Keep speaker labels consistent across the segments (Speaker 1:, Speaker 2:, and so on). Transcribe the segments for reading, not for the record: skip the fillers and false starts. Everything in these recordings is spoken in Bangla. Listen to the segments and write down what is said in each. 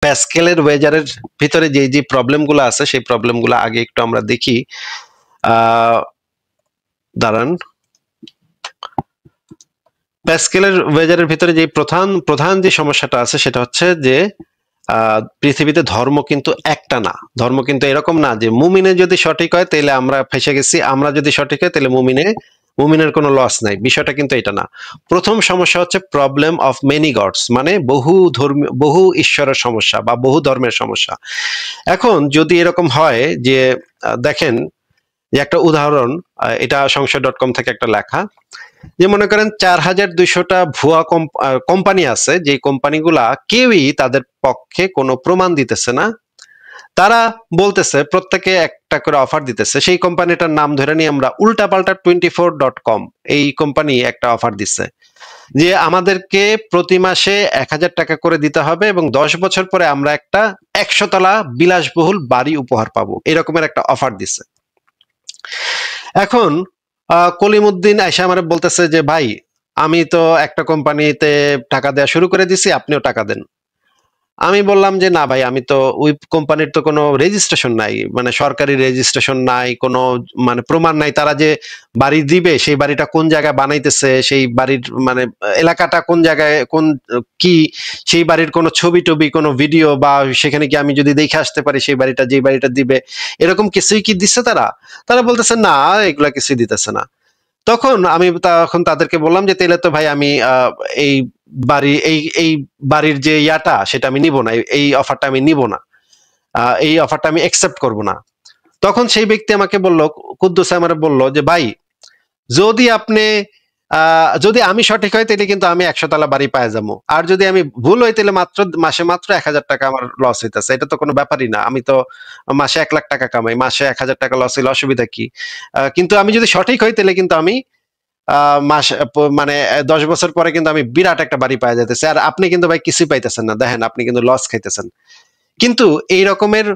Speaker 1: প্যাসকেলের ওয়েজারের ভিতরে যে প্রবলেমগুলো আছে সেই প্রবলেমগুলো আগে একটু আমরা দেখি। দাঁড়ান, প্যাসকেলের ওয়েজারের ভিতরে যে প্রধান যে সমস্যাটা আছে সেটা হচ্ছে যে পৃথিবীতে ধর্ম কিন্তু একটা না। ধর্ম কিন্তু এরকম না যে মুমিনে যদি সঠিক হয় তাহলে আমরা ফেসে গেছি, আমরা যদি সঠিক হয় তাহলে মুমিনের কোনো লস নাই। বিষয়টা কিন্তু এটা না। প্রথম সমস্যা হচ্ছে প্রবলেম অফ মেনি গডস, মানে বহু ঈশ্বরের সমস্যা বা বহু ধর্মের সমস্যা। এখন যদি এরকম হয় যে দেখেন যে একটা উদাহরণ, এটা সংশয়.com থেকে একটা লেখা, যে মনে করেন 4200টা ভুয়া কোম্পানি আছে, যে কোম্পানিগুলা কেউই তাদের পক্ষে কোনো প্রমাণ দিতেছে না। তারা বলতেছে প্রত্যেকে একটা করে অফার দিতেছে। সেই কোম্পানিটার নাম ধরে নিয়ে আমরা উল্টাপাল্টা 24.com, এই কোম্পানি একটা অফার দিচ্ছে যে আমাদেরকে প্রতি মাসে 1000 টাকা করে দিতে হবে এবং 10 বছর পরে আমরা একটা 100 তলা বিলাসবহুল বাড়ি উপহার পাবো, এরকমের একটা অফার দিচ্ছে। এখন কলিমুদ্দিন আয়সা আমার বলতেছে যে ভাই আমি তো একটা কোম্পানিতে টাকা দেওয়া শুরু করে দিছি, আপনিও টাকা দেন। আমি বললাম যে না ভাই, আমি তো ওই কোম্পানির তো কোনো রেজিস্ট্রেশন নাই, মানে সরকারি রেজিস্ট্রেশন নাই, কোনো মানে প্রমাণ নাই। তারা যে বাড়ি দিবে সেই বাড়িটা কোন জায়গায় বানাইতেছে, সেই বাড়ির মানে এলাকাটা কোন জায়গায়, কোন কি, সেই বাড়ির কোনো ছবি টবি, কোনো ভিডিও বা সেখানে কি আমি যদি দেখে আসতে পারি সেই বাড়িটা, যে বাড়িটা দিবে, এরকম কিছুই কি দিচ্ছে তারা? তারা বলতেছে না, এগুলা কিছুই দিতেছে না। তখন আমি তাদেরকে বললাম যে তাহলে তো ভাই আমি এই এই বাড়ির যে ইয়াটা সেটা আমি নিব না, এই অফারটা আমি নিব না, এই অফারটা আমি একসেপ্ট করব না। তখন সেই ব্যক্তি আমাকে বলল, কুদ্দুস আমার বলল যে ভাই যদি আপনি যদি আমি সঠিক হয় তাহলে কিন্তু আমি 100 তলা বাড়ি পাই যাবো, আর যদি আমি ভুল হই তাহলে মাসে মাত্র 1000 টাকা আমার লস হইতেছে, এটা তো কোনো ব্যাপারই না। আমি তো মাসে 1 লাখ টাকা কামাই, মাসে 1000 টাকা লস হইলে অসুবিধা কি? কিন্তু আমি যদি সঠিক হই তাহলে কিন্তু আমি মানে 10 বছর পরে কিন্তু আমি বিরাট একটা বাড়ি পাওয়া যাইতেছে, আর আপনি কিন্তু ভাই কিছুই পাইতেছেন না, দেখেন আপনি কিন্তু লস খাইতেছেন। কিন্তু এই রকমের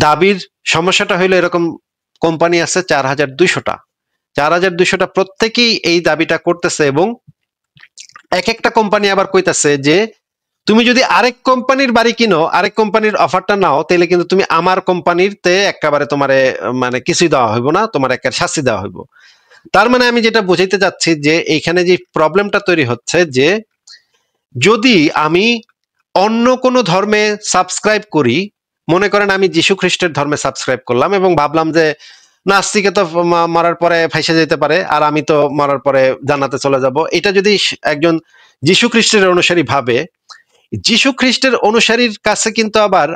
Speaker 1: দাবির সমস্যাটা হইলো এরকম কোম্পানি আছে 4200টা, 4200টা প্রত্যেকেই এই দাবিটা করতেছে, এবং এক একটা কোম্পানি আবার কইতাছে যে তুমি যদি আরেক কোম্পানির বাড়ি কিনো, আরেক কোম্পানির অফারটা নাও, তাহলে কিন্তু তুমি আমার কোম্পানিতে একেবারে তোমারে মানে কিছুই দেওয়া হইব না, তোমার একটা শাস্তি দেওয়া হইব। তার মানে আমি যেটা বুঝাইতে যাচ্ছি যে এইখানে যে প্রবলেমটা তৈরি হচ্ছে যে যদি আমি অন্য কোনো ধর্মে সাবস্ক্রাইব করি, মনে করেন আমি যীশু খ্রিস্টের ধর্মে সাবস্ক্রাইব করলাম এবং ভাবলাম যে নাস্তিকে তো মরার পরে ফাইসে যেতে পারে, আর আমি তো মরার পরে জান্নাতে চলে যাব, এটা যদি একজন যীশু খ্রিস্টের অনুসারী ভাবে, যীশু খ্রিস্টের অনুসারীর কাছে কিন্তু আবার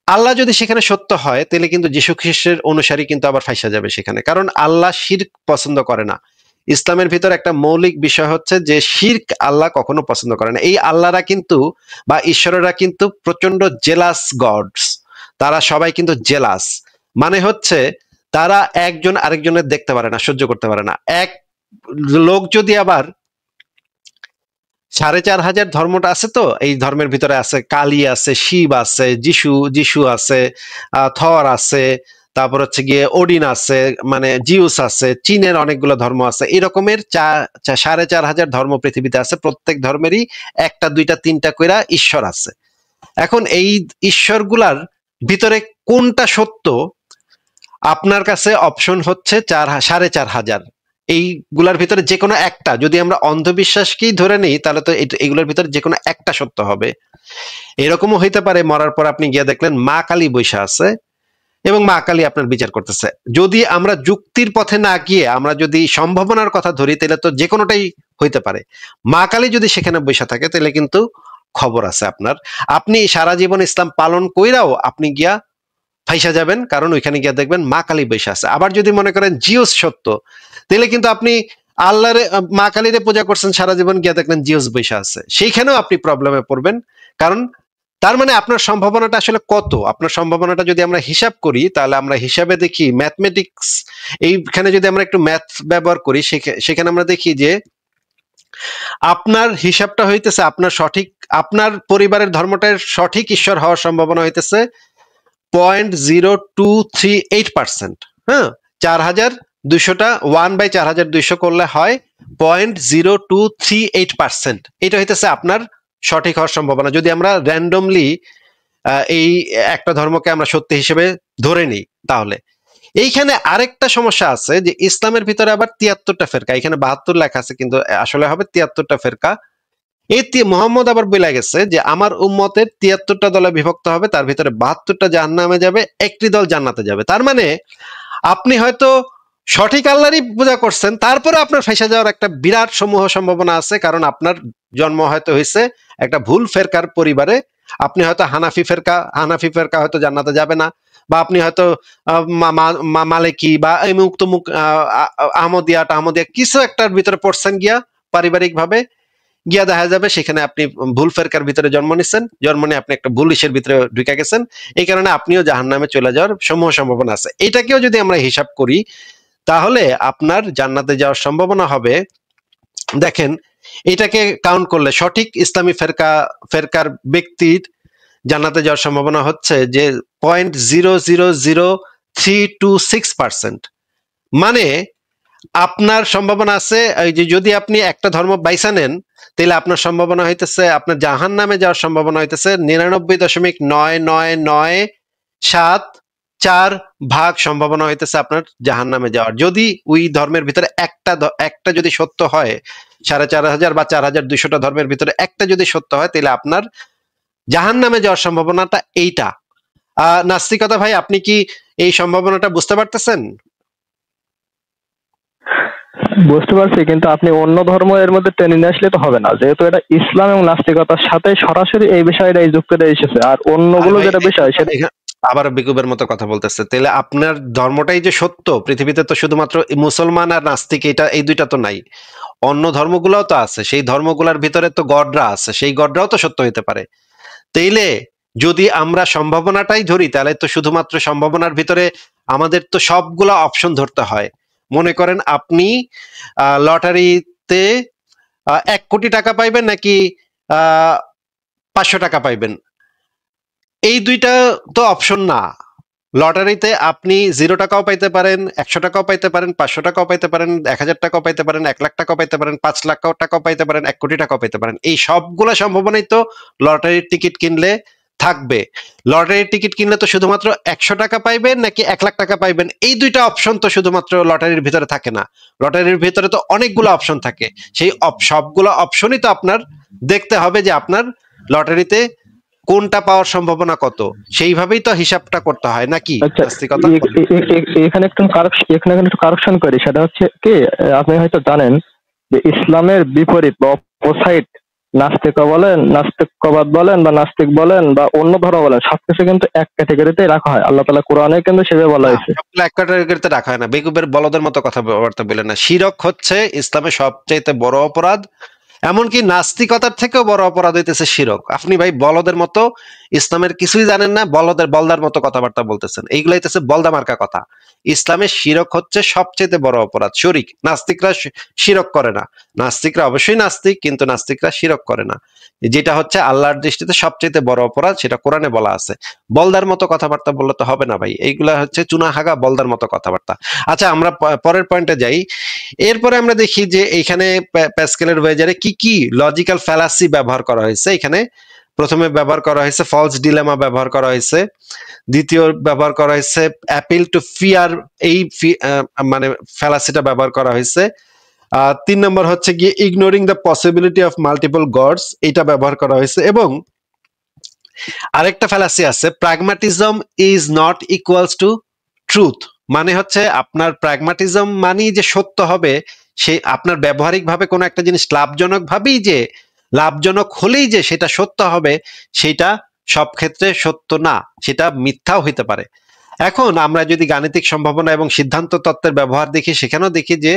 Speaker 1: আল্লাহ যদি সেখানে সত্য হয় তাহলে কিন্তু যীশু খ্রিস্টের অনুসারী কিন্তু আবার ফাইসা যাবে সেখানে, কারণ আল্লাহ শিরক পছন্দ করে না। ইসলামের ভিতর একটা মৌলিক বিষয় হচ্ছে যে শিরক আল্লাহ কখনো পছন্দ করে না। এই আল্লাহরা কিন্তু বা ঈশ্বরেরা কিন্তু প্রচন্ড জেলাস গডস, তারা সবাই কিন্তু জেলাস, মানে হচ্ছে তারা একজন আরেকজনের দেখতে পারে না, সহ্য করতে পারে না। এক লোক যদি আবার 4500 ধর্মটা আছে, তো এই ধর্মের ভিতরে আছে কালী আছে, শিব আছে, যিশু আছে, থর আছে, তারপর হচ্ছে গিয়ে ওডিন আছে, মানে জিউস আছে, চীনের অনেকগুলো ধর্ম আছে, এরকমের 4500 ধর্ম পৃথিবীতে আছে। প্রত্যেক ধর্মেরই একটা দুইটা তিনটা কইরা ঈশ্বর আছে। এখন এই ঈশ্বরগুলার ভিতরে কোনটা সত্য, আপনার কাছে অপশন হচ্ছে 4500। এইগুলার ভিতরে যে কোনো একটা, যদি আমরা অন্ধবিশ্বাসকেই ধরে নিই তাহলে তো এগুলোর ভিতরে যে কোনো একটা সত্য হবে। এরকমও হইতে পারে মরার পর আপনি গিয়ে দেখলেন মা কালী বৈশা আছে এবং মা কালী আপনার বিচার করতেছে। যদি আমরা যুক্তির পথে না গিয়ে আমরা যদি সম্ভাবনার কথা ধরি তাহলে তো যে কোনোটাই হইতে পারে। মা কালী যদি সেখানে বৈশা থাকে তাহলে কিন্তু খবর আছে আপনার, আপনি সারা জীবন ইসলাম পালন কইরাও আপনি গিয়া ফাইসা যাবেন, কারণ ওইখানে গিয়ে দেখবেন মা কালী বৈশা আছে। আবার যদি মনে করেন জিউস সত্য, তাহলে কিন্তু আপনি আল্লাহরে মা কালীরে পূজা করছেন সারা জীবন, গিয়ে দেখবেন জিউস বৈশা আছে, সেইখানেও আপনি প্রবলেমে পড়বেন। কারণ তার মানে আপনার সম্ভাবনাটা আসলে কত, আপনার সম্ভাবনাটা যদি আমরা হিসাব করি তাহলে আমরা হিসাবে দেখি ম্যাথমেটিক্স, এইখানে যদি আমরা একটু ম্যাথ ব্যবহার করি সেখানে আমরা দেখি যে আপনার হিসাবটা হইতেছে আপনার সঠিক, আপনার পরিবারের ধর্মটার সঠিক ঈশ্বর হওয়ার সম্ভাবনা হইতেছে 0.0238%। হ্যাঁ, 4200টা 1/4200 করলে হয় 0.0238%। এটা হইতেছে আপনার সঠিক হওয়ার সম্ভাবনা, যদি আমরা র্যান্ডমলি এই একটা ধর্মকে আমরা সত্য হিসেবে ধরে নিই, তাহলে এইখানে আরেকটা সমস্যা আছে যে ইসলামের ভিতরে আবার ৭৩টা ফেরকা, এখানে ৭২ লেখা আছে কিন্তু আসলে হবে ৭৩টা ফেরকা। এই মোহাম্মদ আবার বলে গেছে যে আমার উম্মতের ৭৩টা দলে বিভক্ত হবে, তার ভিতরে ৭২টা জাহান্নামে যাবে, একটি দল জান্নাতে যাবে। তার মানে আপনি হয়তো সঠিক আল্লাহরই পূজা করছেন, তারপরে আপনার ফাঁসে যাওয়ার একটা বিরাট সমূহ সম্ভাবনা আছে, কারণ আপনার জন্ম হয়তো হয়েছে একটা ভুল ফেরকার পরিবারে। আপনি হয়তো হানাফি ফেরকা হয়তো জান্নাতে যাবে না, বা আপনি হয়তো মালিকি বা এই মুক তমুক আহমদিয়া কিছু একটার ভিতরে পড়ছেন গিয়া পারিবারিক ভাবে, গিয়া দেখা যাবে সেখানে আপনি ভুল ফেরকার ভিতরে জন্ম নিচ্ছেন, জন্ম নিয়ে আপনি একটা ভুল ইসের ভিতরে ঢুকে গেছেন, এই কারণে আপনিও জাহান্নামে চলে যাওয়ার সমূহ সম্ভাবনা আছে। এটাকেও যদি আমরা হিসাব করি তাহলে আপনার জান্নাতে যাওয়ার সম্ভাবনা হবে, দেখেন এটাকে কাউন্ট করলে সঠিক ইসলামী ফেরকার ব্যক্তির জান্নাতে যাওয়ার সম্ভাবনা হচ্ছে যে 0.00326%। মানে আপনার সম্ভাবনা আছে যে যদি আপনি একটা ধর্ম বাইসা নেন, তাহলে আপনার সম্ভাবনা হইতেছে, আপনার জাহান্নামে যাওয়ার সম্ভাবনা হইতেছে 99.9997 ভাগ সম্ভাবনা হইতেছে আপনার জাহান্নামে যাওয়ার, যদি ওই ধর্মের ভিতরে একটা যদি সত্য হয়, ৪,৫০০ বা ৪,২০০টা ধর্মের ভিতরে একটা যদি সত্য হয়, তাহলে আপনার জাহান্নামে যাওয়ার সম্ভাবনাটা এইটা। নাস্তিকতা ভাই, আপনি কি এই সম্ভাবনাটা বুঝতে পারতেছেন?
Speaker 2: বুঝতে পারছি, কিন্তু আপনি অন্য ধর্ম এর মধ্যে টেনে নিয়ে আসলে তো হবে না, যেহেতু এটা ইসলাম এবং নাস্তিকতার সাথে সরাসরি এই বিষয়টাই যুক্ত করে এসেছে। আর অন্যগুলো যেটা বিষয় সেটা
Speaker 1: আবার বেকুবের মতো কথা বলতেছে। তাহলে আপনার ধর্মটাই যে সত্য, পৃথিবীতে তো শুধুমাত্র মুসলমান আর নাস্তিক এই দুইটা তো নাই, অন্য ধর্মগুলাও তো আছে, সেই ধর্মগুলার ভিতরে তো গডরা আছে, সেই গডরাও তো সত্য হইতে পারে। তাইলে যদি আমরা সম্ভাবনাটাই ধরি, তাহলে তো শুধুমাত্র সম্ভাবনার ভিতরে আমাদের তো সবগুলা অপশন ধরতে হয়। মনে করেন আপনি লটারিতে ১ কোটি টাকা পাইবেন নাকি ৫০০ টাকা পাইবেন, এই দুইটা তো অপশন না। লটারিতে আপনি 0 টাকাও পাইতে পারেন, ১০০ টাকাও পাইতে পারেন, ৫০০ টাকাও পাইতে পারেন, ১,০০০ টাকাও পাইতে পারেন, ১,০০,০০০ টাকাও পাইতে পারেন, ৫,০০,০০০ টাকাও পাইতে পারেন, ১ কোটি টাকাও পাইতে পারেন। এই সবগুলা সম্ভাবনাই তো লটারির টিকিট কিনলে থাকবে। লটারির টিকিট কিনলে তো শুধুমাত্র ১০০ টাকা পাইবেন নাকি ১,০০,০০০ টাকা পাইবেন, এই দুইটা অপশন তো শুধুমাত্র লটারির ভিতরে থাকে না। লটারির ভিতরে তো অনেকগুলো অপশন থাকে, সেই সবগুলো অপশনই তো আপনার দেখতে হবে যে আপনার লটারিতে কোনটা পাওয়ার সম্ভাবনা কত, সেইভাবেই তো হিসাবটা করতে হয় নাকি?
Speaker 2: এখানে একটু কারেকশন করি, সেটা হচ্ছে কি, আপনি হয়তো জানেন যে ইসলামের বিপরীত বা অপোসাইড নাস্তিক বলেন, নাস্তিকবাদ বলেন বা নাস্তিক বলেন বা অন্য ধর্ম বলেন, সবকিছু কিন্তু এক ক্যাটাগরিতে রাখা হয়। আল্লাহ তাআলা কোরআনে কিন্তু সেভাবে বলা হয়েছে।
Speaker 1: সবগুলো এক ক্যাটাগরিতে রাখা হয় না, বেকুবের বলদের মতো কথাবার্তা বলেন না। শিরক হচ্ছে ইসলামের সবচেয়ে বড় অপরাধ, এমনকি নাস্তিকতার থেকেও বড় অপরাধ হইতেছে শিরক। আপনি ভাই বলদের মতো ইসলামের কিছুই জানেন না, বলদার মতো কথাবার্তা বলতেছেন, এইগুলো হইতেছে বলদা মার্কা কথা। ইসলামের শিরক হচ্ছে সবচেয়ে বড় অপরাধ, শরিক। নাস্তিকরা শিরক করে না, নাস্তিকরা অবশ্যই নাস্তিক, কিন্তু নাস্তিকরা শিরক করে না, যেটা হচ্ছে আল্লাহর দৃষ্টিতে সবচেয়ে বড় অপরাধ, সেটা কোরআনে বলা আছে। বলদার মতো কথাবার্তা বললে তো হবে না ভাই, এইগুলা হচ্ছে চুনাহাগা বলদার মতো কথাবার্তা। আচ্ছা, আমরা পরের পয়েন্টে যাই। এরপরে আমরা দেখি যে এইখানে প্যাসকেলের ওয়েজারে কি কি লজিক্যাল ফ্যালাসি ব্যবহার করা হয়েছে। এখানে প্রথমে ব্যবহার করা হয়েছে ফলস ডিলেমা ব্যবহার করা হয়েছে, দ্বিতীয় ব্যবহার করা হয়েছে অ্যাপিল টু ফিয়ার, এই মানে ফ্যালাসিটা ব্যবহার করা হয়েছে। ৩ নম্বর হচ্ছে গিয়ে ignoring the possibility of multiple gods, এটা ব্যবহার করা হয়েছে। এবং আরেকটা ফ্যালাসি আছে, pragmatism is not equals to truth, মানে হচ্ছে আপনার প্র্যাগম্যাটিজম মানেই যে সত্য হবে, সে আপনার ব্যবহারিক ভাবে কোনো একটা জিনিস লাভজনক হলেই যে সেটা সত্য হবে, সেটা সব ক্ষেত্রে সত্য না, সেটা মিথ্যাও হইতে পারে। এখন আমরা যদি গাণিতিক সম্ভাবনা এবং সিদ্ধান্ত তত্ত্বের ব্যবহার দেখি, সেখানেও দেখি যে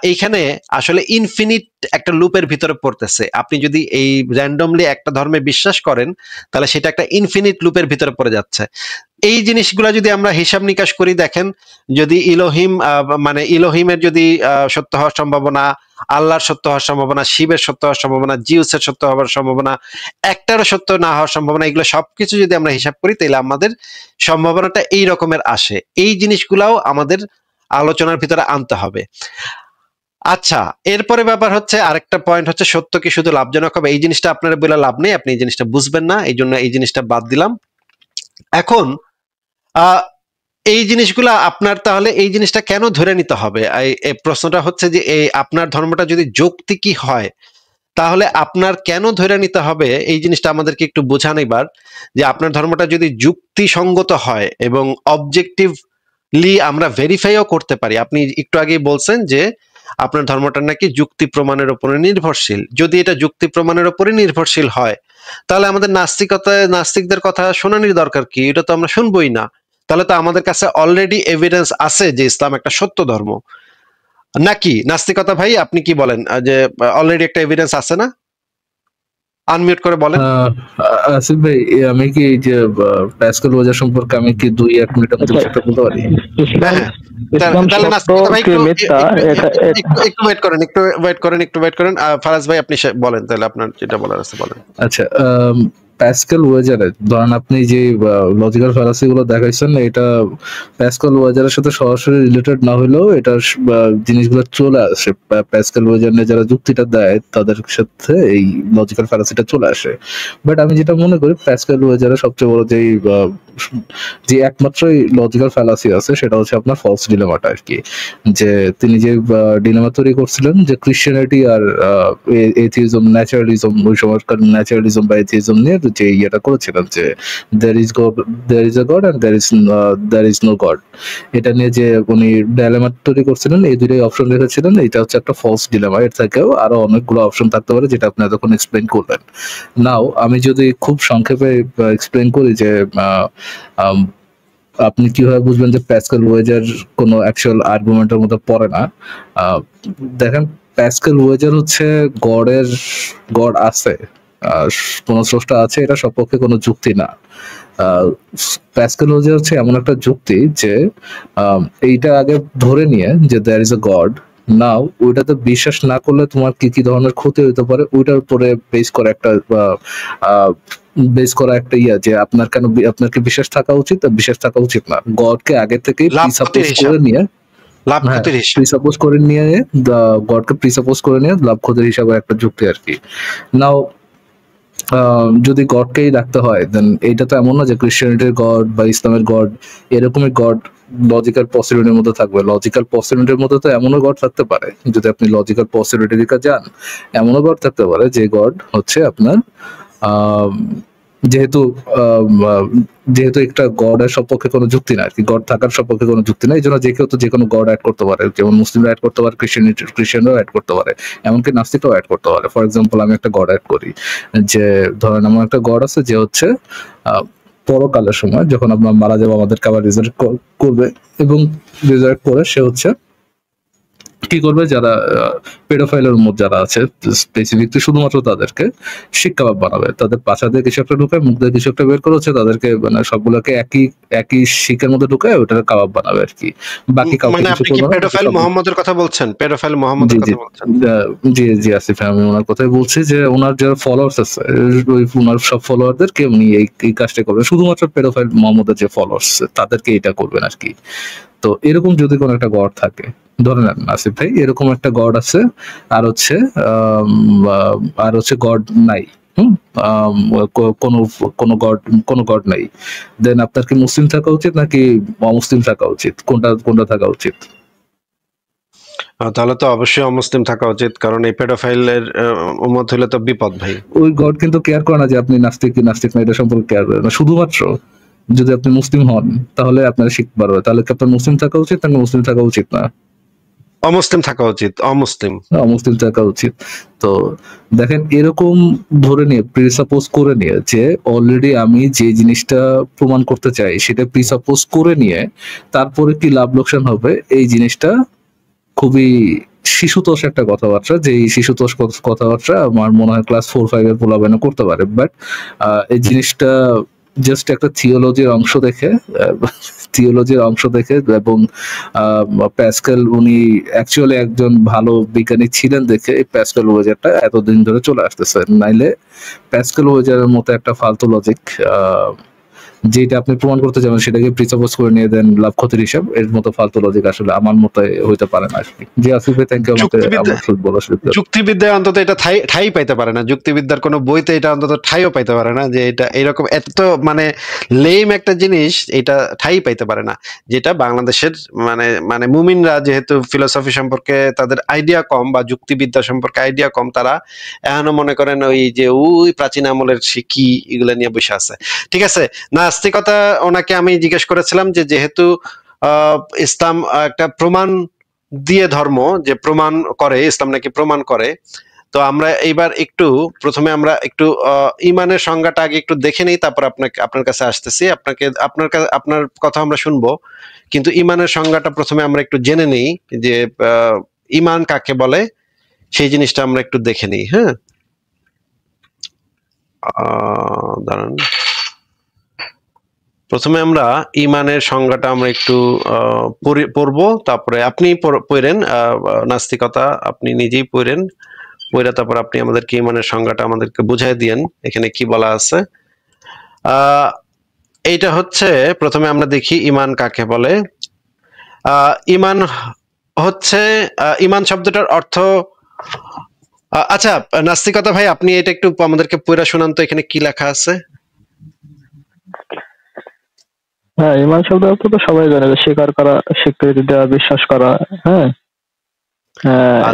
Speaker 1: এইখানে আসলে ইনফিনিট একটা লুপের ভিতরে পড়তেছে। আপনি যদি এই র্যান্ডমলি একটা ধর্মে বিশ্বাস করেন, তাহলে সেটা একটা ইনফিনিট লুপের ভিতরে পড়ে যাচ্ছে। এই জিনিসগুলা যদি আমরা হিসাব নিকাশ করি, দেখেন যদি মানে ইলোহিমের যদি সত্য হওয়ার সম্ভাবনা, আল্লাহর সত্য হওয়ার সম্ভাবনা, শিবের সত্য হওয়ার সম্ভাবনা, জিউসের সত্য হওয়ার সম্ভাবনা, একটারও সত্য না হওয়ার সম্ভাবনা, এগুলো সবকিছু যদি আমরা হিসাব করি, তাহলে আমাদের সম্ভাবনাটা এই রকমের আসে। এই জিনিসগুলাও আমাদের আলোচনার ভিতরে আনতে হবে। আচ্ছা, এরপরে ব্যাপার হচ্ছে আরেকটা পয়েন্ট হচ্ছে সত্য কি শুধু লাভজনক হবে, এই জিনিসটা আপনারা বলে লাভ নেই, আপনি এই জিনিসটা বুঝবেন না, এই জন্য এই জিনিসটা বাদ দিলাম। এখন আহ এই জিনিসগুলা আপনার তাহলে এই জিনিসটা কেন ধরে নিতে হবে, এই প্রশ্নটা হচ্ছে যে এই আপনার ধর্মটা যদি যৌক্তিকই হয় তাহলে আপনার কেন ধরে নিতে হবে, এই জিনিসটা আমাদেরকে একটু বোঝান এবার, যে আপনার ধর্মটা যদি যুক্তিসঙ্গত হয় এবং অবজেক্টিভলি আমরা ভেরিফাইও করতে পারি। আপনি একটু আগেই বলছেন যে আপনার ধর্মটা নাকি যুক্তি প্রমাণের উপরে নির্ভরশীল। যদি এটা যুক্তি প্রমাণের উপরে নির্ভরশীল হয় তাহলে আমাদের নাস্তিকদের কথা শোনানোর দরকার কি, এটা তো আমরা শুনবোই না। তাহলে তো আমাদের কাছে অলরেডি এভিডেন্স আছে যে ইসলাম একটা সত্য ধর্ম, নাকি নাস্তিকতা ভাই আপনি কি বলেন, যে অলরেডি একটা এভিডেন্স আছে না? আনমিউট করে বলেন।
Speaker 3: আসিফ ভাই, আমি কি এই যে প্যাসকেল ওয়াজার সম্পর্কে আমি কি 2-1 মিনিটের মধ্যে কিছু একটা বলতে পারি?
Speaker 1: হ্যাঁ,
Speaker 2: ইসলাম
Speaker 1: তাহলে নাস্তিকতা ভাই
Speaker 2: সত্য কি মিথ্যা
Speaker 1: একটু ওয়েট করেন। ফারাজ ভাই আপনি বলেন, তাহলে আপনার যেটা বলার আছে বলেন।
Speaker 3: আচ্ছা, প্যাসকেল ওয়াজারে ধরেন আপনি যে লজিক্যাল ফ্যালাসি গুলো দেখাইছেন, এটা প্যাসকেল ওয়াজারের সাথে সরাসরি রিলেটেড না হলেও এটা জিনিসগুলো চলে আসে। প্যাসকেল ওয়াজার নিয়ে যারা যুক্তিটা দেয় তাদের সাথে এই লজিক্যাল ফ্যালাসিটা চলে আসে। বাট আমি যেটা মনে করি প্যাসকেল ওয়াজারের সবচেয়ে বড় যে একমাত্র লজিক্যাল ফ্যালাসি আছে সেটা হচ্ছে আপনার ফলস ডিলেমাটা আর কি। যে তিনি যে ডিলেমা তৈরি করছিলেন যে ক্রিশ্চিয়ানিটি আর এথিইজম, ন্যাচারালিজম, ওই সময়কার ন্যাচারালিজম বা এথিইজম নিয়ে যে ইয়েটা করেছিলেন যে there is a God and there is no God, এটা নিয়ে যে উনি ডাইলেমা তৈরি করছিলেন, এই দুটোই অপশন রেখেছিলেন। এটা হচ্ছে একটা ফলস ডিলেমা। এর থেকেও আরো অনেকগুলো অপশন থাকতে পারে যেটা আপনি এতক্ষণ এক্সপ্লেইন করলেন। নাও আমি যদি খুব সংক্ষেপে এক্সপ্লেইন করি যে আপনি কিভাবে বুঝবেন যে প্যাসকেল ওয়েজার কোনো অ্যাকচুয়াল আর্গুমেন্টের মধ্যে পড়ে না। দেখেন, প্যাসকেল ওয়েজার হচ্ছে গড আছে, কোন স্রষ্টা আছে, এটা সপক্ষে কোনো যুক্তি না। প্যাসকেল ওয়েজার হচ্ছে এমন একটা যুক্তি যে এইটা আগে ধরে নিয়ে যে দেয়ার ইজ এ গড, নাও ওইটাতে বিশ্বাস না করলে তোমার কি কি ধরনের ক্ষতি হতে পারে ওইটার উপরে বেস করা একটা যে আপনার কি বিশ্বাস থাকা উচিত আর বিশ্বাস থাকা উচিত না। গডকে আগে থেকে প্রিসাপোজ করে নিয়ে গডকে প্রিসাপোজ করে নিয়ে লাভ ক্ষতির হিসাবে একটা যুক্তি আর কি। নাও যদি গডকেই রাখতে হয় দেন এইটা তো এমন না যে ক্রিশ্চিয়ানিটির গড বা ইসলামের গড এরকমই গড লজিক্যাল পসিবিলিটির মধ্যে থাকবে। লজিক্যাল পসিবিলিটির মধ্যে তো এমনও গড থাকতে পারে, যদি আপনি লজিক্যাল পসিবিলিটির দিকে যান, এমনও গড থাকতে পারে যে গড হচ্ছে আপনার যেহেতু একটা গডের সপক্ষে কোনো যুক্তি না আর কি, গড থাকার সপক্ষে কোনো যুক্তি না, এই জন্য যে কেউ তো যে কোনো গড অ্যাড করতে পারে, যেমন মুসলিমরা অ্যাড করতে পারে, ক্রিশ্চিয়ানরাও অ্যাড করতে পারে, এমনকি নাস্তিকরাও অ্যাড করতে পারে। ফর এক্সাম্পল আমি একটা গড অ্যাড করি, যে ধরেন আমার একটা গড আছে যে হচ্ছে পরকালের সময় যখন আমরা মারা যাবো আমাদেরকে আবার রিজার্ভ করবে, এবং রিজার্ভ করে সে হচ্ছে কি করবে, যারা পেডোফাইলের মধ্যে যারা আছে স্পেসিফিকলি শুধুমাত্র তাদেরকে শিক্ষা বানাবে, তাদের পাশা দিয়ে কিছু একটা ঢুকায়, মুখ দিয়ে কিছু একটা বের করে হচ্ছে তাদেরকে মানে সবগুলোকে একই শিক্ষার মধ্যে ঢুকায় ওটার কাবাব বানাবে আর কি। বাকি কাউকে কিছু করবে না।
Speaker 1: পেডোফাইল মুহাম্মদের কথা বলছেন? পেডোফাইল মুহাম্মদের কথা বলছেন?
Speaker 3: জি আসিফ, আমি ওনার কথাই বলছি যে ওনার যারা ফলোয়ার্স আছে ওনার সব ফলোয়ারদেরকে উনি এই কাজটা করবেন, শুধুমাত্র পেডোফাইল মুহাম্মদের যে ফলোয়ার্স তাদেরকে এটা করবেন আর কি। তো এরকম যদি কোনো একটা গড থাকে, ধরে নেন আসিফ ভাই এরকম একটা গড আছে, আর হচ্ছে গড নাই, কোনো গড নাই, দেন আপনার কি মুসলিম থাকা উচিত নাকি অমুসলিম থাকা উচিত? কোনটা থাকা উচিত?
Speaker 1: তাহলে তো অবশ্যই অমুসলিম থাকা উচিত, কারণ এই পেডোফাইলের উম্মত হলে তো বিপদ ভাই।
Speaker 3: ওই গড কিন্তু কেয়ার করে না যে আপনি নাস্তিক না, এটা সম্পর্কে কেয়ার করে না। শুধুমাত্র যদি আপনি মুসলিম হন তাহলে আপনার শিখতে পারবে, তাহলে কি আপনার মুসলিম থাকা উচিত নাকি মুসলিম থাকা উচিত না?
Speaker 1: অমুসলিম থাকা উচিত।
Speaker 3: অমুসলিম থাকা উচিত। তো দেখেন, এরকম ধরে নিয়ে প্রিসাপোজ করে নিয়ে যে অলরেডি আমি যে জিনিসটা প্রমাণ করতে চাই সেটা প্রিসাপোজ করে নিয়ে তারপরে কি লাভ লোকসান হবে, এই জিনিসটা খুবই শিশুতোষ একটা কথাবার্তা, যে এই শিশুতোষ কথাবার্তা আমার মনে হয় ক্লাস 4-5 এর পোলাপাইনও করতে পারে। বাট এই জিনিসটা জাস্ট একটা থিওলজির অংশ দেখে এবং প্যাসকেল উনি অ্যাকচুয়ালি একজন ভালো বিজ্ঞানী ছিলেন দেখে এই প্যাসকেল ওয়েজারটা এতদিন ধরে চলে আসতেছে। নাইলে প্যাসকেল ওয়েজারের মতো একটা ফালতু লজিক যেটা আপনি প্রমাণ করতে যাবেন সেটাকে প্রিসাপোজ করে নিয়ে দেন লাভ ক্ষতির হিসাব, এর মতো ফালতু লজিক আসলে আমার মতে হইতে পারে না আর কি। জি আসিফ ভাই, থ্যাংক ইউ আমাকে আমার বলার সুযোগ।
Speaker 1: যুক্তিবিদ্যায় অন্তত এটা ঠাই পাইতে পারে না, যুক্তিবিদ্যার কোনো বইতে এটা অন্তত ঠাইও পাইতে পারে না যে এটা এরকম এত মানে লেম একটা জিনিস, এটা ঠাই পাইতে পারে না। যেটা বাংলাদেশের মানে মানে মুমিনরা যেহেতু ফিলোসফি সম্পর্কে তাদের আইডিয়া কম বা যুক্তিবিদ্যা সম্পর্কে আইডিয়া কম, তারা এখনো মনে করেন ওই যে ওই প্রাচীন আমলের শিকি এগুলা নিয়ে বসে আছে। ঠিক আছে, নাস্তিকতা ওনাকে আমি জিজ্ঞেস করেছিলাম যে যেহেতু ইসলাম একটা প্রমাণ দিয়ে ধর্ম, যে প্রমাণ করে, ইসলাম নাকি প্রমাণ করে, তো আমরা এইবার একটু প্রথমে আমরা একটু ইমানের সংজ্ঞাটা আগে একটু দেখে নেই, তারপর আপনার কাছে আসতেছি, আপনার কথা আমরা শুনবো, কিন্তু ইমানের সংজ্ঞাটা প্রথমে আমরা একটু জেনে নেই যে ইমান কাকে বলে, সেই জিনিসটা আমরা একটু দেখে নিই। হ্যাঁ, দাঁড়ান, প্রথমে আমরা ইমানের সংজ্ঞাটা আমরা একটু পড়বো, তারপরে আপনি পড়েন নাস্তিকতা, আপনি নিজেই পড়েন, পড়ে তারপর আপনি আমাদেরকে ইমানের সংজ্ঞাটা আমাদেরকে বুঝাই দিয়েন এখানে কি বলা আছে। এইটা হচ্ছে প্রথমে আমরা দেখি ইমান কাকে বলে। ইমান হচ্ছে ইমান শব্দটার অর্থ, আচ্ছা নাস্তিকতা ভাই আপনি এটা একটু আমাদেরকে পড়া শোনান তো, এখানে কি লেখা আছে।
Speaker 2: হ্যাঁ, ইমান শব্দ অর্থ তো সবাই জানে, স্বীকার করা, স্বীকৃতি দেওয়া, বিশ্বাস করা। হ্যাঁ,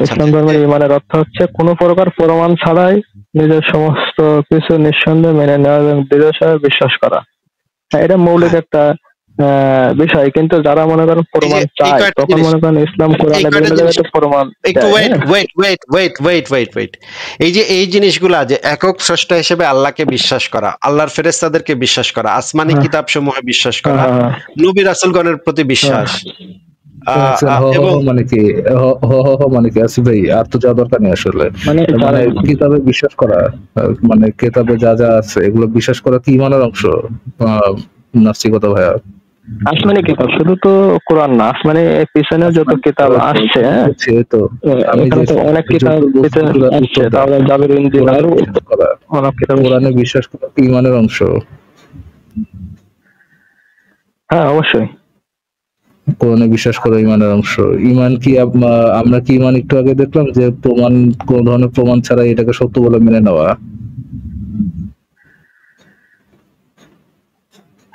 Speaker 2: ইসলাম ধর্মের ইমানের অর্থ হচ্ছে কোনো প্রকার প্রমাণ ছাড়াই নিজের সমস্ত কিছু নিঃসন্দেহে মেনে নেওয়া এবং দৃঢ়ভাবে বিশ্বাস করা। এটা মৌলিক একটা বিষয়, কিন্তু যারা মনে করেন প্রমাণ চায় তখন মনে করেন ইসলাম কোরআনে বিভিন্ন জায়গায় প্রমাণ।
Speaker 1: একটু ওয়েট, এই যে এই জিনিসগুলা, যে একক স্রষ্টা হিসেবে আল্লাহকে বিশ্বাস করা, আল্লাহর ফেরেশতাদেরকে বিশ্বাস করা, আসমানি কিতাব সমূহে বিশ্বাস করা, নবী রাসূলগণের প্রতি বিশ্বাস,
Speaker 3: মানে কি আসিফ ভাই, আর তো যাওয়া দরকার নেই আসলে। মানে কিতাবে বিশ্বাস করা, মানে কিতাবে যা যা আছে এগুলো বিশ্বাস করা কি ইমানের অংশ নাস্তিকতা ভাইয়া?
Speaker 2: আসমানি কিতাব শুধু তো কোরআন না, আসমানি পিছনে যত কিতাব আসছে,
Speaker 3: তো আমি
Speaker 2: তো অনেক কিতাব আসছে, তাহলে জাবির ইনজিল আর অনেক কিতাব।
Speaker 3: কোরআনে বিশ্বাস করা কি ইমানের অংশ?
Speaker 2: হ্যাঁ অবশ্যই,
Speaker 3: কোরআনে বিশ্বাস করা ইমানের অংশ। ইমান কি আমরা কি ইমান একটু আগে দেখলাম যে প্রমাণ, কোন ধরনের প্রমাণ ছাড়া এটাকে সত্য বলে মেনে নেওয়া।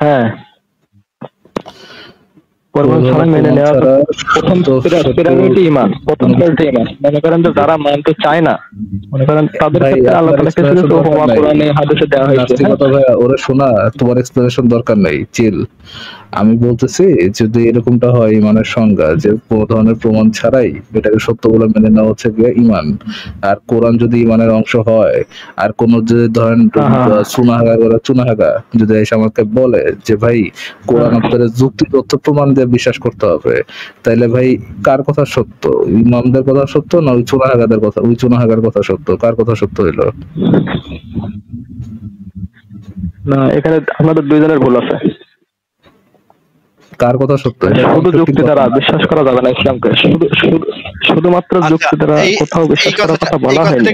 Speaker 2: হ্যাঁ, প্রমাণ ছাড়া মেনে নেওয়া প্রথম পিরামিডই ইমান, প্রথম পিরামিডই ইমান। মনে করেন যে যারা মানতে চায় না, মনে করেন তাদের ক্ষেত্রে আল্লাহ তাআলা কিছু উপমা কোরআনে হাদিসে দেওয়া হয়েছে।
Speaker 3: নাস্তিকতা ভাইয়া, ওরা শোনা, তোমার এক্সপ্লেনেশন দরকার নাই, চিল। আমি বলতেছি যদি এরকমটা হয় ইমানের সংজ্ঞা যে কোনো ধরনের প্রমাণ ছাড়াই এটাকে সত্য বলে মেনে নেওয়া হচ্ছে গিয়ে ইমান, আর কোরআন যদি ইমানের অংশ হয়, আর কোন যদি ধরেন চুনাহাগা যদি এসে আমাকে বলে যে ভাই কোরআন আপনাদের যুক্তি তথ্য প্রমাণ দিয়ে বিশ্বাস করতে হবে, তাইলে ভাই কার কথা সত্য? ইমামদের কথা সত্য না ওই চুনাহাগাদের কথা? ওই চুনাহাগার কথা সত্য? কার কথা সত্য হইলো?
Speaker 2: না, এখানে আপনাদের দুইজনের ভুল আছে।
Speaker 3: কার কথা সত্য?
Speaker 2: শুধু যুক্তি দ্বারা বিশ্বাস করা যাবে না ইসলামকে, শুধুমাত্র যুক্তি দ্বারা কোথাও বিশ্বাস করার কথা বলা হয়নি।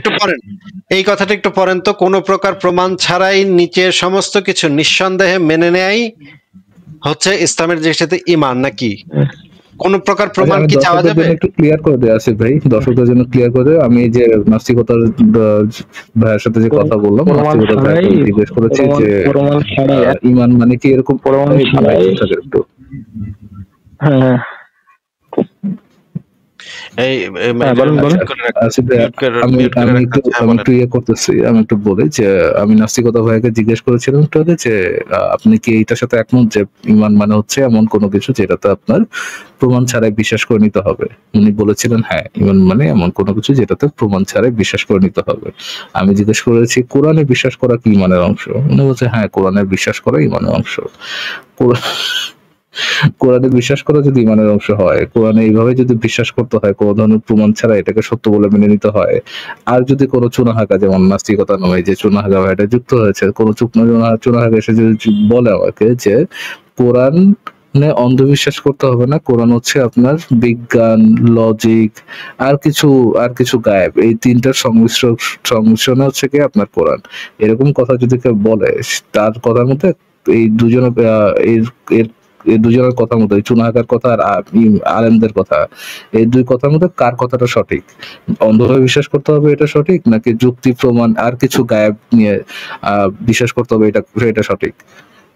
Speaker 1: এই কথাটা একটু পড়েন তো, কোন প্রকার প্রমাণ ছাড়াই নিচের সমস্ত কিছু নিঃসন্দেহে মেনে নেয়াই হচ্ছে ইসলামের দৃষ্টিতে ঈমান নাকি? কোন প্রকার প্রমাণ কি চাওয়া যাবে?
Speaker 3: একটু ক্লিয়ার করে দেয় আসিফ ভাই, দর্শকদের জন্য ক্লিয়ার করে দেয়। আমি যে নাস্তিকতার ভাইয়ের সাথে যে কথা বললাম, নাস্তিকতার ভাই জিজ্ঞেস করেছি যে ঈমান মানে কি এরকম প্রমাণ ছাড়াই একটু। হ্যাঁ, আমি একটু বলি যে আমি নাস্তিকতা ভাইকে জিজ্ঞেস করেছিলাম যে আপনি কি এইটার সাথে একমত যে ঈমান মানে হচ্ছে এমন কোনো কিছু যেটাতে আপনার প্রমাণ ছাড়াই বিশ্বাস করে নিতে হবে? উনি বলেছিলেন হ্যাঁ, ঈমান মানে এমন কোনো কিছু যেটাতে প্রমাণ ছাড়াই বিশ্বাস করে নিতে হবে। আমি জিজ্ঞেস করেছি কোরআনে বিশ্বাস করা কি ঈমানের অংশ? উনি বলছে হ্যাঁ, কোরআনে বিশ্বাস করা ঈমানের অংশ। কোরআনে বিশ্বাস করা যদি ঈমানের অংশ হয়, কোরআনে এইভাবে যদি বিশ্বাস করতে হয়, কোনো ধরনের প্রমাণ ছাড়া এটাকে সত্য বলে মেনে নিতে হয়, আর যদি কোনো চুনাহাগা, যেমন নাস্তিকতা নয় যে চুনাহাগা ভাইটা যুক্ত হয়েছে, কোনো চুনাহাগা এসে যদি বলে আমাকে যে কোরআন অন্ধবিশ্বাস করতে হবে না, কোরআন হচ্ছে আপনার বিজ্ঞান, লজিক আর কিছু গায়েব, এই তিনটার সংমিশ্রণে হচ্ছে কি আপনার কোরআন, এরকম কথা যদি কেউ বলে, তার কথার মধ্যে এই দুজন এই দুজনের কথা মতো, চুনাহাকার কথা আর আলেমদের কথা, এই দুই কথার মধ্যে কার কথাটা সঠিক? অন্ধভাবে বিশ্বাস করতে হবে এটা সঠিক, নাকি যুক্তি প্রমাণ আর কিছু গায়েব নিয়ে বিশ্বাস করতে হবে এটা সঠিক?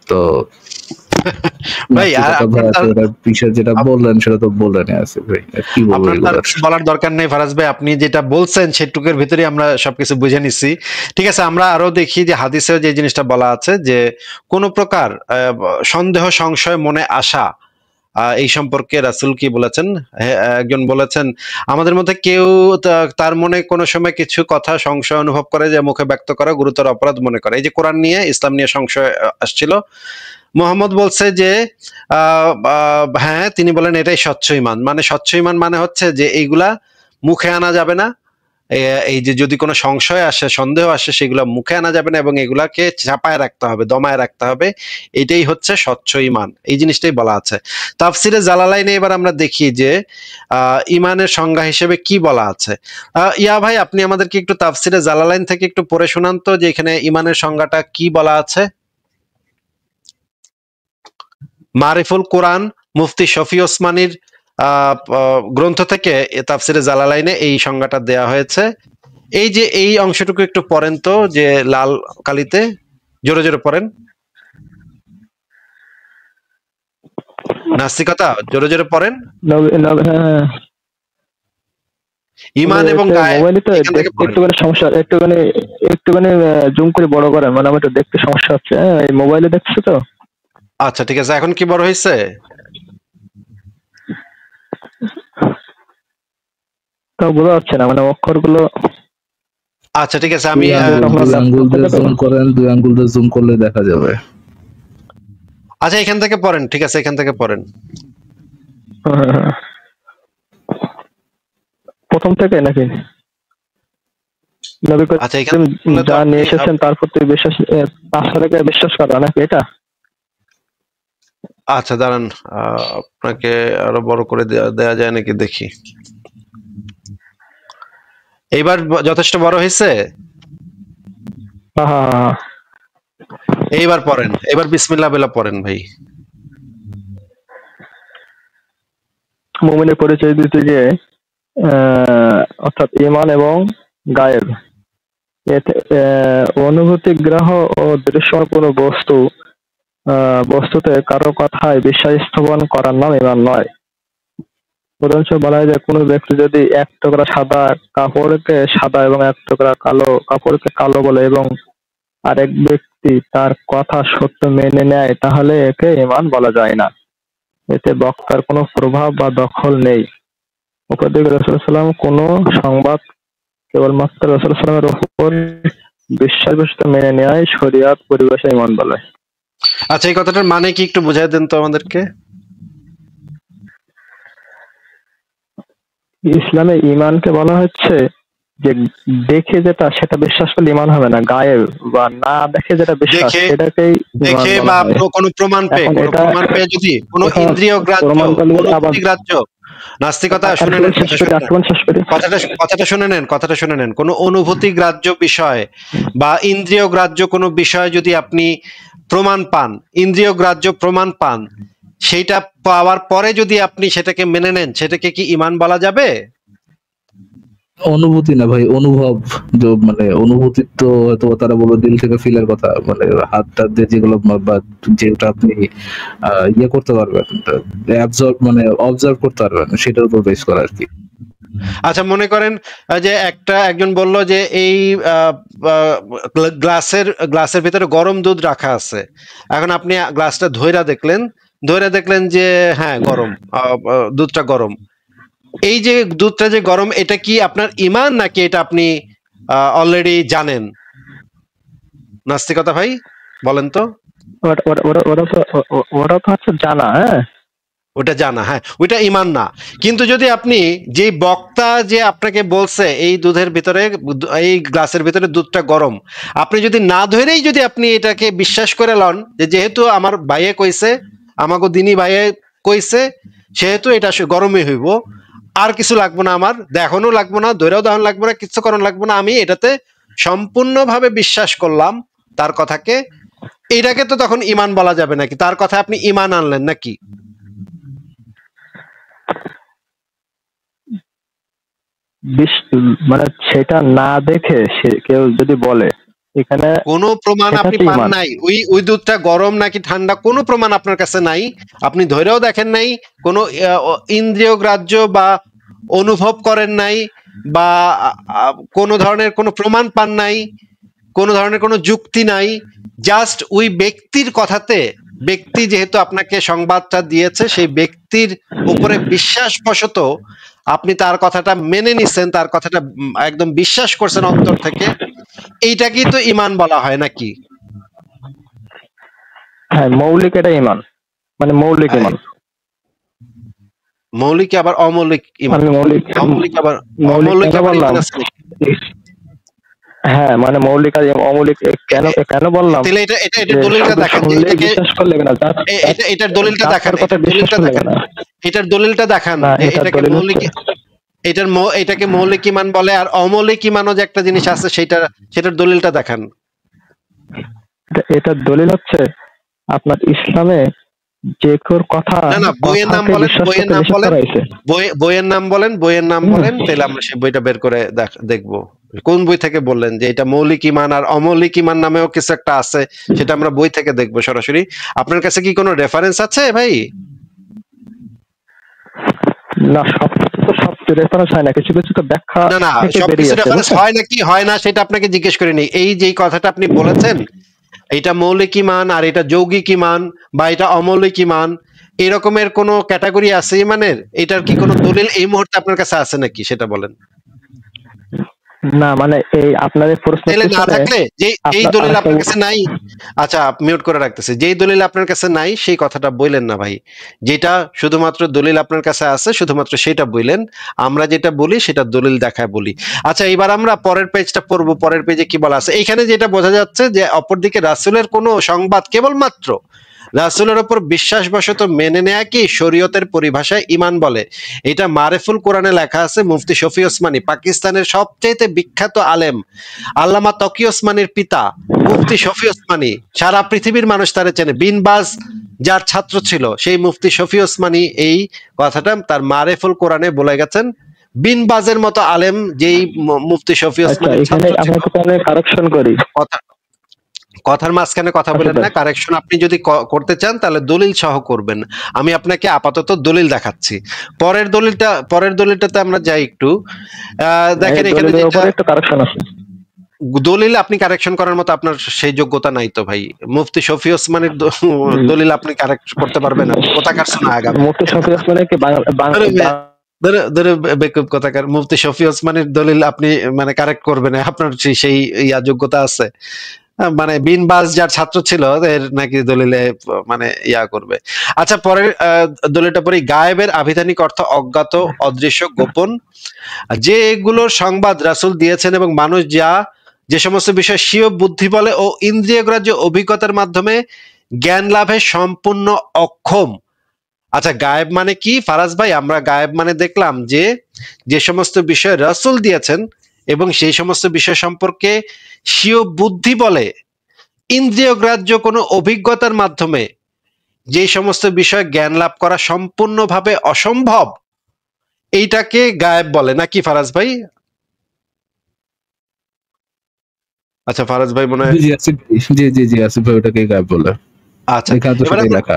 Speaker 3: তো
Speaker 1: ভাই
Speaker 3: বিষয় যেটা বললেন সেটা তো বললেন আছে ভাই, কি বলবো
Speaker 1: বলার দরকার নেই ফারাজ ভাই, আপনি যেটা বলছেন সেটুকুর ভিতরে আমরা সবকিছু বুঝে নিছি। ঠিক আছে, আমরা আরো দেখি যে হাদিসেও যে জিনিসটা বলা আছে যে কোন প্রকার সন্দেহ সংশয় মনে আসা, এই সম্পর্কে রাসূল কি বলেছেন? একজন বলেছেন, আমাদের মধ্যে কেউ তার মনে কোনো সময় কিছু কথা সংশয় অনুভব করে যে মুখে ব্যক্ত করা গুরুতর অপরাধ মনে করে। এই যে কোরআন নিয়ে ইসলাম নিয়ে সংশয় আসছিল, মোহাম্মদ বলছে যে হ্যাঁ, তিনি বলেন এটাই স্বচ্ছ ঈমান। মানে স্বচ্ছ ঈমান মানে হচ্ছে যে এইগুলা মুখে আনা যাবে না, এই যে যদি কোনো সংশয় আসে, সন্দেহ আসে, সেগুলা মুখে আনা যাবে না এবং এগুলাকে চাপায় রাখতে হবে, দমায় রাখতে হবে। এটাই হচ্ছে স্বচ্ছ ঈমান, এই জিনিসটাই বলা আছে তাফসিরে জালালাইনে। এবার আমরা দেখি যে ঈমানের সংজ্ঞা হিসেবে কি বলা আছে। ইয়া ভাই, আপনি আমাদেরকে একটু তাফসিরে জালালাইন থেকে একটু পড়ে শোনান তো যে এখানে ঈমানের সংজ্ঞাটা কি বলা আছে। মারিফুল কোরআন মুফতি শফি ওসমানীর গ্রন্থ থেকে তাফসিরে জালালাইনে এই সংজ্ঞাটা দেয়া হয়েছে। এই যে এই অংশটুকু একটু পড়েন তো, যে লাল কালিতে জোরে জোরে পড়েন। নাস্তিকতা জোরে জোরে পড়েন। ঈমান এবং
Speaker 2: একটুখানি সমস্যা, একটুখানি জুম করে বড় করেন, মানে আমার একটু দেখতে সমস্যা হচ্ছে। এই মোবাইলে দেখছো তো?
Speaker 1: আচ্ছা ঠিক আছে, এখন কি বড় হয়েছে?
Speaker 2: তাও বোঝা যাচ্ছে না, মানে অক্ষরগুলো।
Speaker 1: আচ্ছা ঠিক আছে, আমি
Speaker 3: আঙ্গুল দিয়ে জুম করেন, 2 আঙ্গুল দিয়ে জুম করলে দেখা যাবে।
Speaker 1: আচ্ছা এখান থেকে পড়েন, ঠিক আছে এখান থেকে পড়েন,
Speaker 2: প্রথম থেকে নাকি? নবী করিম যা নিয়ে এসেছেন তার প্রতি বিশ্বাস, আশাকে বিশ্বাস করা নাকি এটা?
Speaker 1: আচ্ছা দাঁড়ান, আপনাকে আরো বড় করে দেয়া যায় নাকি দেখি। এইবার যথেষ্ট বড় হয়েছে? এইবার পড়েন, এবার বিসমিল্লাহ বলে পড়েন ভাই।
Speaker 2: মুমিনের পরিচয় দিতে গিয়ে অর্থাৎ ঈমান এবং গায়েব, অনুভূতি গ্রাহ ও দৃশ্যমান কোনো বস্তুতে কারো কথায় বিশ্বাস স্থাপন করার নাম ঈমান নয়। উদাহরণস্বরূপ বলা হয় যে কোনো ব্যক্তি যদি এক টুকরা সাদা কাপড়কে সাদা এবং এক টুকরা কালো কাপড়কে কালো বলে এবং আরেক ব্যক্তি তার কথা সত্য মেনে নেয়, তাহলে একে ঈমান বলা যায় না। এতে বক্তার কোনো প্রভাব বা দখল নেই। অপরদিকে রাসূলুল্লাহ সাল্লাল্লাহু আলাইহি ওয়াসাল্লাম কোনো সংবাদ কেবলমাত্র রাসূলুল্লাহ সাল্লাল্লাহু আলাইহি ওয়াসাল্লামের উপর বিশ্বাস মেনে নেয় শরীয়ত পরিভাষায় ঈমান বলে।
Speaker 1: আচ্ছা, এই কথাটার মানে কি একটু বুঝাই দেন তো আমাদেরকে।
Speaker 2: ইসলামে ঈমানকে বলা হচ্ছে যে দেখে যেটা সেটা বিশ্বাস করলে ঈমান হবে না, গায়েব বা না দেখে যেটা বিশ্বাস সেটাকেই
Speaker 1: দেখে বা কোনো প্রমাণ পেয়ে যদি কোনো ইন্দ্রিয় গ্রাহ্য নাস্তিকতা শুনে নেন, কথাটা শুনে নেন। কোনো অনুভূতি গ্রাহ্য বিষয় বা ইন্দ্রিয় গ্রাহ্য কোনো বিষয় যদি আপনি প্রমাণ পান, ইন্দ্রিয় গ্রাহ্য প্রমাণ পান, সেইটা পাওয়ার পরে যদি আপনি সেটাকে মেনে নেন, সেটাকে কি ঈমান বলা যাবে?
Speaker 3: অনুভূতি না ভাই, অনুভব। মানে অনুভূতি তো হয়তো তারা বলবো দিল থেকে ফিলের কথা, মানে হাতটা দিয়ে যেগুলো বা যেটা আপনি ইয়ে করতে পারবেন, অবজার্ভ করতে পারবেন, সেটার উপর বেস করা আর কি।
Speaker 1: আচ্ছা মনে করেন যে একজন বলল যে এই গ্লাসের ভিতরে গরম দুধ রাখা আছে। এখন আপনি গ্লাসটা ধইরা দেখলেন যে হ্যাঁ গরম, দুধটা গরম। এই যে দুধটা যে গরম, এটা কি আপনার ঈমান নাকি এটা আপনি অলরেডি জানেন? নাস্তিকতা ভাই বলেন তো।
Speaker 2: ওটা তো হচ্ছে জানা। হ্যাঁ,
Speaker 1: ওটা জানা, হ্যাঁ ওইটা ঈমান না। কিন্তু যদি আপনি যে বক্তা যে আপনাকে বলছে এই দুধের ভিতরে, এই গ্লাসের ভিতরে দুধটা গরম, আপনি যদি না ধরেই যদি আপনি এটাকে বিশ্বাস করে লন যে যেহেতু আমার ভাইয়ে কইছে, আমাকে দিনী ভাইয়ে কইছে, সেহেতু এটা গরমই হইব, আর কিছু লাগবো না, আমার দেখানো লাগবো না, ধৈর্য ধারণ লাগবো না, কিছু করানো লাগবো না, আমি এটাতে সম্পূর্ণভাবে বিশ্বাস করলাম তার কথাকে, এটাকে তো তখন ইমান বলা যাবে নাকি? তার কথা আপনি ইমান আনলেন নাকি?
Speaker 2: মানে সেটা না দেখে সে কেউ যদি বলে এখানে,
Speaker 1: কোনো প্রমাণ
Speaker 2: সেটা
Speaker 1: আপনি
Speaker 2: তো
Speaker 1: পান
Speaker 2: ইমান।
Speaker 1: নাই? ওই দুধটা গরম নাকি ঠান্ডা কোনো প্রমাণ আপনার কাছে নাই, আপনি ধরেও দেখেন নাই, কোনো ইন্দ্রিয় গ্রাহ্য বা অনুভব করেন নাই, বা কোনো ধরনের কোনো প্রমাণ পান নাই, কোনো ধরনের কোনো যুক্তি নাই, জাস্ট ওই ব্যক্তির কথাতে, ব্যক্তি যেহেতু আপনাকে সংবাদটা দিয়েছে সেই ব্যক্তির উপরে বিশ্বাসবশত আপনি তার কথাটা মেনে নিছেন, তার কথাটা একদম বিশ্বাস করছেন অন্তর থেকে, এইটাকেই তো ইমান বলা হয় নাকি?
Speaker 2: হ্যাঁ, মৌলিক এটা ইমান, মানে মৌলিক ইমান।
Speaker 1: মৌলিক আবার অমৌলিক ইমান,
Speaker 2: আমি মৌলিক
Speaker 1: অমৌলিক আবার
Speaker 2: মৌলিক
Speaker 1: অমৌলিক
Speaker 2: কেন
Speaker 1: আবার ইমান
Speaker 2: বললাম?
Speaker 1: আছে নাকি?
Speaker 2: হ্যাঁ, মানে মৌলিক আর অমৌলিক কেন কেন বললাম?
Speaker 1: তাহলে এটা
Speaker 2: যে
Speaker 1: দলিলটা
Speaker 2: শুধু
Speaker 1: দেখান যে
Speaker 2: শুনলেই
Speaker 1: এটাকে,
Speaker 2: বিশ্বাস করলে না,
Speaker 1: এটার দলিলটা দেখান,
Speaker 2: কথা
Speaker 1: এটার
Speaker 2: বিশ্বাস
Speaker 1: দলিলটা
Speaker 2: করলে
Speaker 1: দেখান,
Speaker 2: না।
Speaker 1: এটার দলিলটা দেখান
Speaker 2: না,
Speaker 1: যে
Speaker 2: এটার
Speaker 1: এটাকে
Speaker 2: দলিল
Speaker 1: মৌলিক,
Speaker 2: হচ্ছে,
Speaker 1: এটাকে মৌলিক ইমান বলে, আর অমৌলিক ইমানও যে একটা জিনিস আছে সেটার দলিলটা দেখান।
Speaker 2: এটার দলিল হচ্ছে আপনার ইসলামে যে কোর কথা,
Speaker 1: না না, বইয়ের নাম
Speaker 2: কথাকে
Speaker 1: বলেন,
Speaker 2: বিশ্বাস
Speaker 1: বইয়ের
Speaker 2: করতে
Speaker 1: নাম
Speaker 2: নিষেধ
Speaker 1: বলেন,
Speaker 2: করা হয়েছে।
Speaker 1: বইয়ের নাম বলেন, বইয়ের নাম বলেন, তাহলে আমরা সেই বইটা বের করে দেখবো কোন বই থেকে বললেন যে এটা মৌলিক ইমান আর অমৌলিক ইমান নামেও কিছু একটা আছে, সেটা আমরা বই থেকে দেখবো সরাসরি। আপনার কাছে কি কোনো রেফারেন্স আছে ভাই?
Speaker 2: না, সব রেফারেন্স হয় না, কিছু কিছু তো ব্যাখ্যা
Speaker 1: না না,
Speaker 2: থেকে
Speaker 1: সবকিছু
Speaker 2: বেরিয়ে আসে,
Speaker 1: রেফারেন্স
Speaker 2: বুঝছেন?
Speaker 1: হয় নাকি হয় না সেটা আপনাকে জিজ্ঞেস করিনি। এই যে কথাটা আপনি বলেছেন, এটা মৌলিক ইমান আর এটা যৌগিক ইমান বা এটা অমৌলিক ইমান, এরকমের কোন ক্যাটাগরি আছে ইমানের? এটার কি কোনো দলিল এই মুহূর্তে আপনার কাছে আছে নাকি সেটা বলেন।
Speaker 2: না, মানে এই আপনাদের প্রশ্ন
Speaker 1: তাহলে না
Speaker 2: পিছনে
Speaker 1: থাকলে যে এই
Speaker 2: আপনার
Speaker 1: দলিল
Speaker 2: আরেকটা
Speaker 1: আপনার কাছে নাই, আচ্ছা মিউট করে রাখতেছি, যেই দলিল আপনার কাছে নাই সেই কথাটা বললেন না ভাই, যেটা শুধুমাত্র দলিল আপনার কাছে আছে শুধুমাত্র সেটা বললেন, আমরা যেটা বলি সেটা দলিল দেখায় বলি। আচ্ছা এবার আমরা পরের পেজটা পড়বো, পরের পেজে কি বলা আছে। এইখানে যেটা বোঝা যাচ্ছে যে অপরদিকে রাসূলের কোনো সংবাদ কেবলমাত্র রাসূলের উপর বিশ্বাসবশত মেনে নেয়া কি শরীয়তের পরিভাষায় ঈমান বলে। এটা মারেফুল কোরআনে লেখা আছে। মুফতি শফি ওসমানী, পাকিস্তানের সবচেয়ে বিখ্যাত আলেম, আল্লামা তকি ওসমানীর পিতা মুফতি শফি ওসমানী, সারা পৃথিবীর মানুষ তারে চেনে। বিন বাজ যার ছাত্র ছিল সেই মুফতি শফি ওসমানী এই কথাটা তার মারেফুল কোরআনে বলে গেছেন। বিন বাজের মতো আলেম যেই মুফতি শফি
Speaker 2: আচ্ছা,
Speaker 1: ওসমানীর
Speaker 2: এখানে
Speaker 1: ছাত্র ছিল,
Speaker 2: আপনাকে তাহলে কারেকশন করি।
Speaker 1: কথার মাঝখানে কথা
Speaker 2: আচ্ছা
Speaker 1: বলেন
Speaker 2: স্যার,
Speaker 1: না। কারেকশন আপনি যদি করতে চান তাহলে দলিল সহ করবেন। আমি আপনাকে আপাতত দলিল দেখাচ্ছি। পরের দলিলটাতে আমরা যাই একটু।
Speaker 2: এই
Speaker 1: দেখেন এখানে
Speaker 2: দলিলের
Speaker 1: যেটা
Speaker 2: উপরে একটা কারেকশন আছে।
Speaker 1: দলিল আপনি কারেকশন করার মতো আপনার সেই যোগ্যতা নাই তো ভাই। মুফতি শফি ওসমানের দলিল আপনি কারেক্ট করতে পারবেন? আপনি কোথাকার শোনা আগাম
Speaker 2: মুফতি শফি ওসমানী কি
Speaker 1: বেকুব কোথাকার। মুফতি শফি ওসমানের দলিল আপনি মানে কারেক্ট করবেন, আপনার সেই যোগ্যতা আছে? মানে বিন বাজ যার ছাত্র ছিল এর নাকি দলিলে মানে করবে। আচ্ছা পরের দলিলটা পড়ি। গায়েবের আভিধানিক অর্থ অজ্ঞাত, অদৃশ্য, গোপন, যে এগুলোর সংবাদ রাসূল দিয়েছেন এবং মানুষ যে সমস্ত বিষয় স্বীয় বুদ্ধি বলে ও ইন্দ্রিয়গ্রাহ্য অভিজ্ঞতার মাধ্যমে জ্ঞান লাভে সম্পূর্ণ অক্ষম। আচ্ছা গায়েব মানে কি ফারাজ ভাই? আমরা গায়েব মানে দেখলাম যে সমস্ত বিষয় রাসূল দিয়েছেন এবং সেই সমস্ত বিষয় সম্পর্কে স্বীয় বুদ্ধি বলে ইন্দ্রিয়গ্রাহ্য কোনো অভিজ্ঞতার মাধ্যমে যে সমস্ত বিষয় জ্ঞান লাভ করা সম্পূর্ণভাবে অসম্ভব, এইটাকে গায়েব বলে নাকি ফারাজ ভাই? আচ্ছা ফারাজ ভাই মনে হয়,
Speaker 3: জি আসিফ, জি আসিফ ভাই, ওটাকে গায়েব বলে।
Speaker 1: আচ্ছা
Speaker 3: এখানে তো
Speaker 1: এবার
Speaker 3: সেটাই লেখা।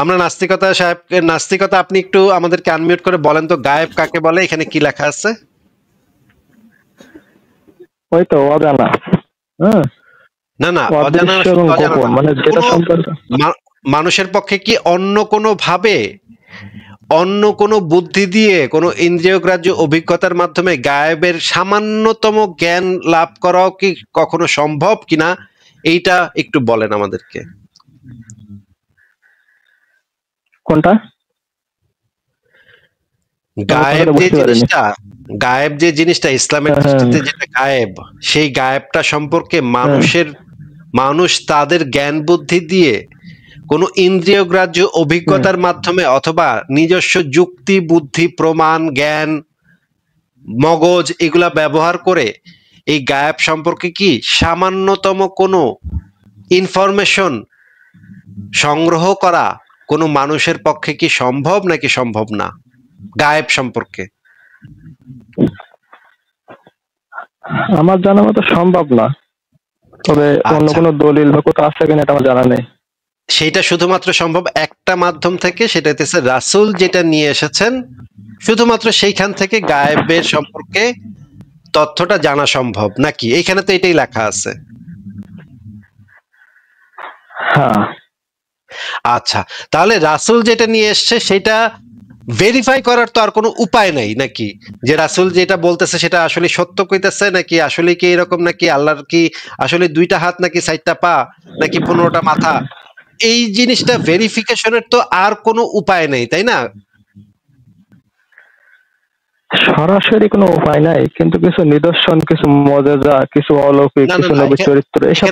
Speaker 1: আমরা নাস্তিকতা সাহেবকে, নাস্তিকতা আপনি একটু আমাদেরকে আনমিউট করে বলেন তো গায়েব কাকে বলে, এখানে কি লেখা আছে?
Speaker 2: ওই তো অজানা। হ্যাঁ,
Speaker 1: না না, অজানা
Speaker 2: অদৃশ্য এবং
Speaker 1: অজানা
Speaker 2: গোপন,
Speaker 1: না।
Speaker 2: মানে যেটা সম্পর্কে
Speaker 1: মানুষের পক্ষে কি অন্য কোনো ভাবে, অন্য কোনো বুদ্ধি দিয়ে, কোনো ইন্দ্রিয়গ্রাহ্য অভিজ্ঞতার মাধ্যমে গায়েবের সামান্যতম জ্ঞান লাভ করাও কি কখনো সম্ভব কিনা, এইটা একটু বলেন আমাদেরকে।
Speaker 2: কোনটা?
Speaker 1: গায়েব যে জিনিসটা ইসলামের দৃষ্টিতে যেটা গায়েব, সেই গায়েবটা সম্পর্কে মানুষ তাদের জ্ঞান বুদ্ধি দিয়ে কোন ইন্দ্রিয়গ্রাহ্য অভিজ্ঞতার মাধ্যমে অথবা নিজস্ব যুক্তি, বুদ্ধি, প্রমাণ, জ্ঞান, মগজ এগুলা ব্যবহার করে এই গায়েব সম্পর্কে কি সামান্যতম কোনো ইনফরমেশন সংগ্রহ করা কোনো মানুষের পক্ষে কি সম্ভব নাকি সম্ভব না গায়েব সম্পর্কে?
Speaker 2: আমার জানা মতো সম্ভব না, তবে অন্য
Speaker 1: আচ্ছা,
Speaker 2: কোনো দলিল বা কোথাও আছে কিনা এটা আমার জানা নেই।
Speaker 1: সেটা শুধুমাত্র সম্ভব একটা মাধ্যম থেকে, সেটা হচ্ছে রাসূল যেটা নিয়ে এসেছেন, শুধুমাত্র সেইখান থেকে গায়েবের সম্পর্কে তথ্যটা জানা সম্ভব নাকি? এইখানে তো এটাই লেখা আছে।
Speaker 2: হ্যাঁ,
Speaker 1: আচ্ছা, তাহলে রাসূল যেটা নিয়ে এসছে সেটা ভেরিফাই করার তো আর কোনো উপায় নাই নাকি? যে রাসূল যেটা বলতেছে সেটা আসলে সত্য কইতেছে নাকি আসলে কি এরকম, নাকি আল্লাহর কি আসলে 2টা হাত নাকি 4টা পা নাকি 15টা মাথা? এই জিনিসটা ভেরিফিকেশনের তো আর কোনো উপায় নেই, তাই না?
Speaker 2: সরাসরি কোনো উপায় নাই, কিন্তু কিছু নিদর্শন, কিছু মজেজা, কিছু অলৌকিক,
Speaker 1: না, না,
Speaker 2: কিছু
Speaker 1: না,
Speaker 2: নবী চরিত্র, এসব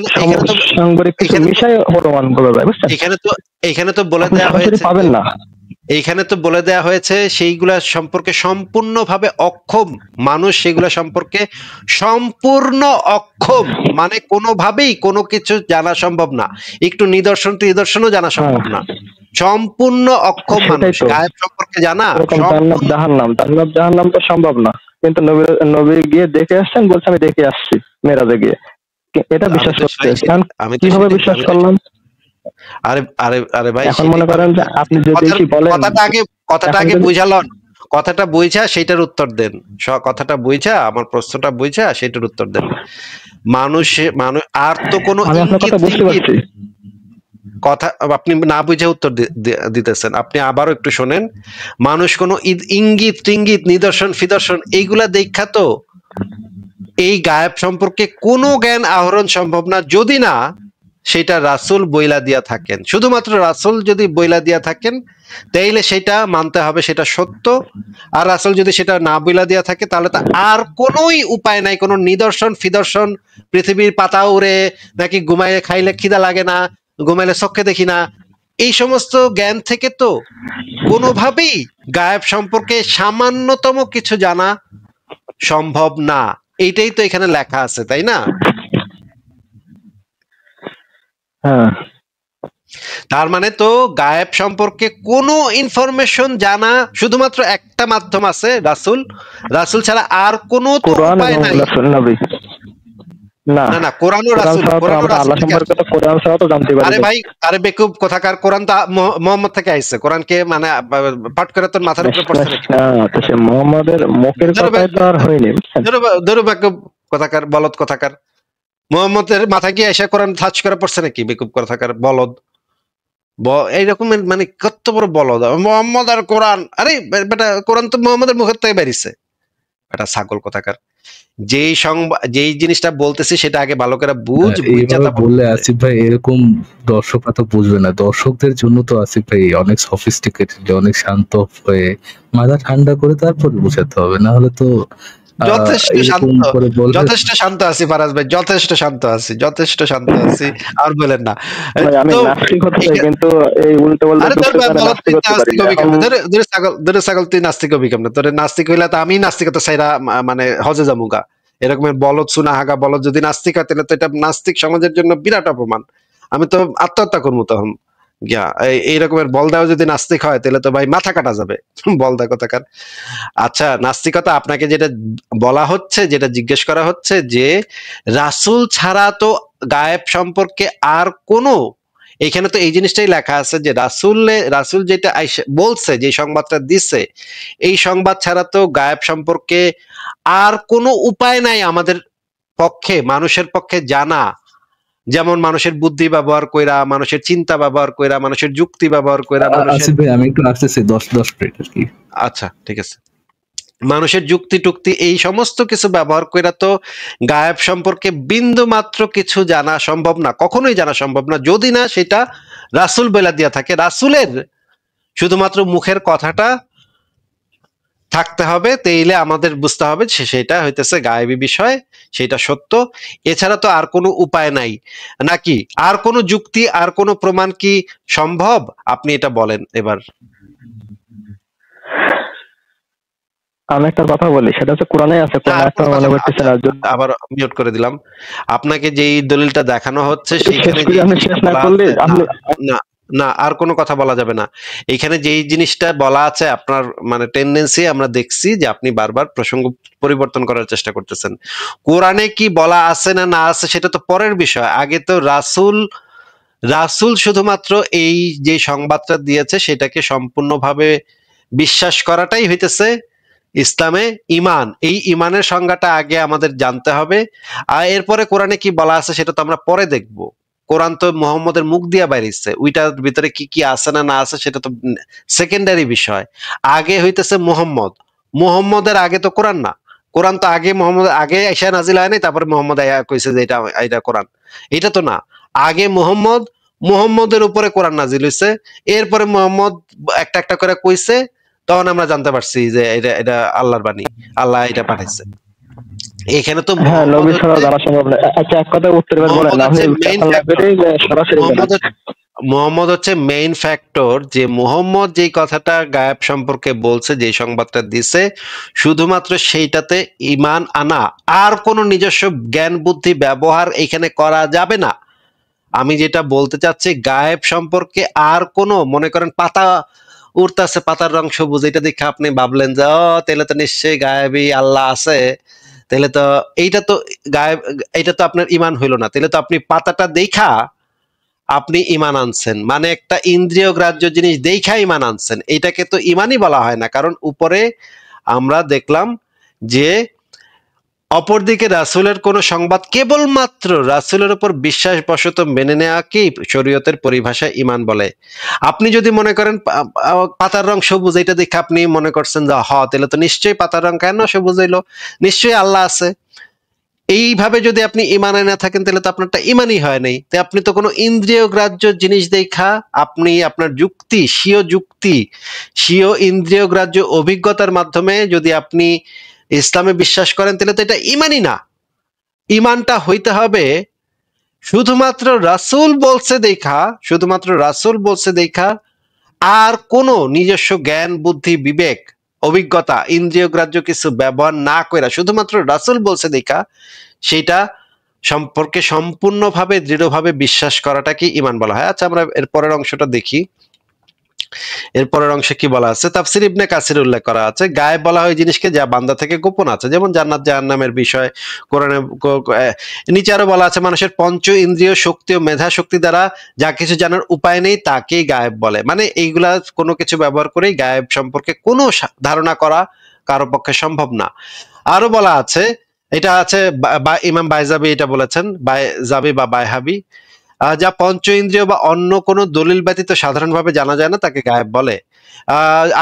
Speaker 2: সাংবারিক কিছু
Speaker 1: এখানে তো
Speaker 2: বিষয় প্রমাণ করা যায়, বুঝছেন?
Speaker 1: এখানে তো বলে
Speaker 2: আপনি
Speaker 1: দেয়া
Speaker 2: সরাসরি
Speaker 1: হয়েছে,
Speaker 2: পাবেন না।
Speaker 1: এইখানে তো বলে দেয়া হয়েছে সেইগুলা সম্পর্কে সম্পূর্ণভাবে অক্ষম মানুষ, সেগুলা সম্পর্কে সম্পূর্ণ অক্ষম, মানে কোনোভাবেই কোনো কিছু জানা সম্ভব না, একটু নিদর্শনও জানা সম্ভব না, সম্পূর্ণ অক্ষম
Speaker 2: সেটাই
Speaker 1: মানুষ
Speaker 2: তো,
Speaker 1: গায়েব সম্পর্কে জানা
Speaker 2: এরকম জান্নাত
Speaker 1: সম্পূর্ণ।
Speaker 2: জাহান্নাম তো সম্ভব না, কিন্তু নবী গিয়ে দেখে আসছেন, বলছে আমি দেখে আসছি মেরাজে গিয়ে, এটা
Speaker 1: আমি
Speaker 2: বিশ্বাস
Speaker 1: তো
Speaker 2: করতে এখন
Speaker 1: আমি তো
Speaker 2: কিভাবে
Speaker 1: সেটাই
Speaker 2: বিশ্বাস
Speaker 1: আমি তো
Speaker 2: করলাম?
Speaker 1: আরে আরে আরে ভাই,
Speaker 2: এখন
Speaker 1: সেটাই
Speaker 2: মনে
Speaker 1: তো
Speaker 2: করেন যে আপনি যদি কি বলেন,
Speaker 1: কথাটা
Speaker 2: এখন
Speaker 1: আগে
Speaker 2: যদি
Speaker 1: বুঝালন, কথাটা বুঝা সেটার উত্তর দেন। কথাটা বুঝা, আমার প্রশ্নটা বুঝা সেটার উত্তর দেন। মানুষ আর তো কোনো
Speaker 2: আমি আপনার
Speaker 1: ইঙ্গিত
Speaker 2: কথা বুঝতে
Speaker 1: টিঙ্গিত
Speaker 2: পারছি।
Speaker 1: কথা আপনি না বুঝে উত্তর দিতেছেন। আপনি আবারও একটু শোনেন। মানুষ কোনো ইঙ্গিত টিঙ্গিত নিদর্শন ফিদর্শন এইগুলা দেখা তো এই গায়েব সম্পর্কে কোনো জ্ঞান আহরণ সম্ভব না, যদি না সেটা রাসূল বইলা দিয়া থাকেন। শুধুমাত্র রাসূল যদি বইলা দিয়া থাকেন তাইলে সেটা মানতে হবে, সেটা সত্য। আর রাসূল যদি সেটা না বইলা দিয়া থাকে তাহলে তো আর কোনোই উপায় নাই, কোনো নিদর্শন ফিদর্শন, পৃথিবীর পাতা উড়ে নাকি ঘুমাইলে খাইলে খিদা লাগে না, ঘুমাইলে চোখে দেখি না, এই সমস্ত জ্ঞান থেকে তো কোনোভাবেই গায়েব সম্পর্কে সামান্যতম কিছু জানা সম্ভব না। এইটাই তো এখানে লেখা আছে, তাই না?
Speaker 2: হ্যাঁ,
Speaker 1: তার মানে তো গায়েব সম্পর্কে কোনো ইনফরমেশন জানা শুধুমাত্র একটা মাধ্যম আছে, রাসূল। রাসূল ছাড়া আর কোনো তো
Speaker 2: কোরআন
Speaker 1: উপায়
Speaker 2: এবং
Speaker 1: নাই।
Speaker 2: রাসূল নবী। না,
Speaker 1: না, না, কোরআন ও
Speaker 2: কোরআন
Speaker 1: রাসূল,
Speaker 2: ছাড়া তো
Speaker 1: কোরআন ও
Speaker 2: আমরা
Speaker 1: রাসূল
Speaker 2: আল্লাহ
Speaker 1: থেকে
Speaker 2: সম্পর্কে
Speaker 1: আসছে।
Speaker 2: তো কোরআন ছাড়া তো জানতে পারি
Speaker 1: আরে
Speaker 2: না।
Speaker 1: ভাই, আরে বেকুব কোথাকার, কোরআন তো মুহাম্মদ থেকে আইছে। কোরআনকে মানে পাঠ করে তোর মাথার উপরে পড়ছে নাকি?
Speaker 2: তো সে মোহাম্মদের মুখের
Speaker 1: ধরো
Speaker 2: কথাই তো আর হয়নি, বুঝছেন?
Speaker 1: ধরো বেকুব কোথাকার, বলদ কোথাকার, মুহাম্মদের মাথা কি এসে কোরআন টাচ করে পড়ছে নাকি? বেকুব কোথাকার বলদ। এইরকম মানে কত বড় বলদ মোহাম্মদ আর কোরআন। আরে বেটা, কোরআন তো মোহাম্মদের মুখের থেকে বেরিয়েছে। এটা ছাগল কোথাকার। যেই জিনিসটা বলতেছি সেটা আগে ভালো করে বুঝ, বুঝা
Speaker 3: এইভাবে
Speaker 1: তারপর
Speaker 3: বললে আসিফ ভাই এরকম দর্শকরা তো বুঝবে না। দর্শকদের জন্য তো আসিফ ভাই অনেক সফিস্টিকেটেড, অনেক শান্ত হয়ে মাথা ঠান্ডা করে তারপর বুঝাতে হবে, না হলে তো
Speaker 1: যথেষ্ট
Speaker 3: এরকম
Speaker 1: শান্ত,
Speaker 3: করে বললে
Speaker 1: যথেষ্ট শান্ত আছি ফারাজ ভাই, যথেষ্ট শান্ত আছি, যথেষ্ট শান্ত আছি। আর বলেন না।
Speaker 2: ভাই আমি
Speaker 1: তো
Speaker 2: নাস্তিক হতে চাই, কিন্তু এই উল্টো পাল্টা
Speaker 1: আরে তোর
Speaker 2: যুক্তির কারণে
Speaker 1: বলত,
Speaker 2: নাস্তিক
Speaker 1: তুই
Speaker 2: হতে পারি
Speaker 1: নাস্তিক
Speaker 2: না
Speaker 1: হবি
Speaker 2: এখন।
Speaker 1: কেমনে? ধরে ছাগল, ধরে ছাগল, তুই নাস্তিক হবি কেমনে? তোর নাস্তিক হইলে তো আমি নাস্তিকতা চাইরা মানে হজে এরকমের বলদ সুনা হাগা বলদ যদি নাস্তিক হয় তাহলে তো এটা নাস্তিক সমাজের জন্য বিরাট অপমান। আমি তো আত্মহত্যা করবো তখন গিয়া। এই রকমের বলদাও যদি নাস্তিক হয় তাহলে তো ভাই মাথা কাটা যাবে। বলদা কথাকার। আচ্ছা, নাস্তিকতা আপনাকে যেটা বলা হচ্ছে, যেটা জিজ্ঞেস করা হচ্ছে যে রাসূল ছাড়া তো গায়েব সম্পর্কে আর কোনো, এখানে তো এই জিনিসটাই লেখা আছে যে রাসূল যেটা বলছে, যে সংবাদটা দিচ্ছে, এই সংবাদ ছাড়া তো গায়েব সম্পর্কে আর কোনো উপায় নাই আমাদের পক্ষে, মানুষের পক্ষে জানা। যেমন মানুষের বুদ্ধি ব্যবহার কইরা, মানুষের চিন্তা ব্যবহার কইরা, মানুষের যুক্তি ব্যবহার কইরা, মানুষের,
Speaker 3: আসিফ ভাই আমি একটু আসতেছি 10 মিনিট আর কি।
Speaker 1: আচ্ছা ঠিক আছে, মানুষের যুক্তি টুক্তি এই সমস্ত কিছু ব্যবহার কইরা তো গায়েব সম্পর্কে বিন্দু মাত্র কিছু জানা সম্ভব না, কখনোই জানা সম্ভব না, যদি না সেটা রাসূল বইলা দিয়া থাকে। রাসূলের শুধুমাত্র মুখের কথাটা থাকতে হবে, তাইলে আমাদের বুঝতে হবে সেটা হইতেছে গায়েবী বিষয়, সেটা সত্য। এছাড়া তো আর কোনো উপায় নাই নাকি? আর কোনো যুক্তি, আর কোনো প্রমাণ কি সম্ভব? আপনি এটা বলেন এবার।
Speaker 2: আমি একটা কথা বলি, সেটা হচ্ছে কোরআনে আছে, কোরআনে
Speaker 1: আর
Speaker 2: একটা
Speaker 1: কোনো কথা
Speaker 2: মনে
Speaker 1: না,
Speaker 2: করতেছে
Speaker 1: আচ্ছা
Speaker 2: না।
Speaker 1: আবার মিউট করে দিলাম। আপনাকে যেই দলিলটা দেখানো হচ্ছে
Speaker 2: শেষ
Speaker 1: সেইখানে
Speaker 2: করে
Speaker 1: যেই
Speaker 2: আপনি
Speaker 1: জিনিসটা
Speaker 2: শেষ না
Speaker 1: বলা
Speaker 2: করলে
Speaker 1: আছে, না
Speaker 2: আপনি
Speaker 1: না না, আর কোনো কথা বলা যাবে না। এখানে যেই জিনিসটা বলা আছে, আপনার মানে টেন্ডেন্সি আমরা দেখছি যে আপনি বারবার প্রসঙ্গ পরিবর্তন করার চেষ্টা করতেছেন। কোরআনে কি বলা আছে না না আছে সেটা তো পরের বিষয়। আগে তো রাসূল শুধুমাত্র এই যে সংবাদটা দিয়েছে সেটাকে সম্পূর্ণভাবে বিশ্বাস করাটাই হইতেছে ইসলামে ইমান। এই ইমানের সংজ্ঞাটা আগে আমাদের জানতে হবে, আর এরপরে কোরআনে কি বলা আছে সেটা তো আমরা পরে দেখব। কোরআন তো মোহাম্মদের মুখ দিয়া বাইরেছে, ওইটার ভিতরে কি কি আছে না না আছে সেটা তো সেকেন্ডারি বিষয়। আগে হইতেছে মোহাম্মদের আগে তো কোরআন না। কোরআন তো আগে মোহাম্মদ আগে আইসা নাজিল হয় নাই, তারপরে মোহাম্মদ আয়া কইছে যে এটা এটা কোরআন। এটা তো না, আগে মোহাম্মদের উপরে কোরআন নাজিল হইছে, এরপরে মোহাম্মদ একটা একটা করে কইছে, তখন আমরা জানতে পারছি যে এটা এটা আল্লাহর বাণী, আল্লাহ এটা পাঠাইছে। এখানে তো
Speaker 2: হ্যাঁ, নবী
Speaker 1: মোহাম্মদ
Speaker 2: ছাড়া
Speaker 1: হচ্ছে
Speaker 2: জানা সম্ভব না। আচ্ছা, এক কথা উত্তর এবার বলেন,
Speaker 1: মোহাম্মদ
Speaker 2: আপনি
Speaker 1: হচ্ছে মেইন
Speaker 2: চাপান
Speaker 1: ফ্যাক্টর।
Speaker 2: লাগবে সরাসরি বলেন।
Speaker 1: মোহাম্মদ মোহাম্মদ হচ্ছে মেইন ফ্যাক্টর, যে মোহাম্মদ যেই কথাটা গায়েব সম্পর্কে বলছে, যে সংবাদটা দিছে, শুধুমাত্র সেইটাতে ঈমান আনা, আর কোনো নিজস্ব জ্ঞান বুদ্ধি ব্যবহার এখানে করা যাবে না। আমি যেটা বলতে চাচ্ছি, গায়েব সম্পর্কে আর কোনো, মনে করেন পাতা উড়তাছে, পাতার রং সবুজ, এটা দেখে আপনি ভাবলেন যে ও তাহলে তো নিশ্চয়ই গায়েবী আল্লাহ আছে, তাহলে তো এইটা তো গায়েব, এটা তো আপনার ঈমান হইল না। তাহলে তো আপনি পাতাটা দেখা আপনি ঈমান আনছেন, মানে একটা ইন্দ্রিয় গ্রাহ্য জিনিস দেখা ঈমান আনছেন, এটাকে তো ঈমানই বলা হয় না। কারণ উপরে আমরা দেখলাম যে অপরদিকে রাসূলের কোন সংবাদ কেবলমাত্র রাসূলের উপর বিশ্বাসবশত মেনে নেওয়াকেই শরীয়তের পরিভাষায় ঈমান বলে। আপনি যদি মনে করেন পাতার রং সবুজ, এটা দেখে আপনি মনে করছেন যে তাহলে তো নিশ্চয়ই পাতার রং কেন সবুজ হইলো, নিশ্চয়ই আল্লাহ আছে। এইভাবে যদি আপনি ঈমানে না থাকেন তাহলে তো আপনারটা ঈমানই হয় নাই। তাই আপনি তো কোনো ইন্দ্রিয় গ্রাহ্য জিনিস দেখা আপনি আপনার স্বীয় ইন্দ্রিয় গ্রাহ্য অভিজ্ঞতার মাধ্যমে যদি আপনি ইসলামে বিশ্বাস করেন, তাহলে তো এটা ঈমানই না। ঈমানটা হইতে হবে শুধুমাত্র রাসূল বলছে দেখা, আর কোনো নিজস্ব জ্ঞান বুদ্ধি বিবেক অভিজ্ঞতা ইন্দ্রিয় গ্রাহ্য কিছু ব্যবহার না কইরা, শুধুমাত্র রাসূল বলছে দেখা সেটা সম্পর্কে সম্পূর্ণভাবে দৃঢ়ভাবে বিশ্বাস করাটাকে ঈমান বলা হয়। আচ্ছা, আমরা এর পরের অংশটা দেখি। এর পরের অংশে কি বলা আছে, তাফসীর ইবনে কাসির উল্লেখ করা আছে, গায়েব বলা হয় জিনিসকে যা বান্দা থেকে গোপন আছে, যেমন জান্নাত জাহান্নামের বিষয় কোরআনে। নিচে আরো বলা আছে, মানুষের পঞ্চ ইন্দ্রিয় শক্তি ও মেধা শক্তি দ্বারা যা কিছু জানার উপায় নেই তাকেই গায়েব বলে। মানে এইগুলা কোনো কিছু ব্যবহার করেই গায়েব সম্পর্কে কোনো ধারণা করা কারো পক্ষে সম্ভব না। আরো বলা আছে, এটা আছে ইমাম বাইজাবি এটা বলেছেন, বাইজাবি বা বাইহাবি, যা পঞ্চ ইন্দ্রিয় বা অন্য কোনো দলিল ব্যতীত সাধারণভাবে জানা যায় না তাকে গায়েব বলে।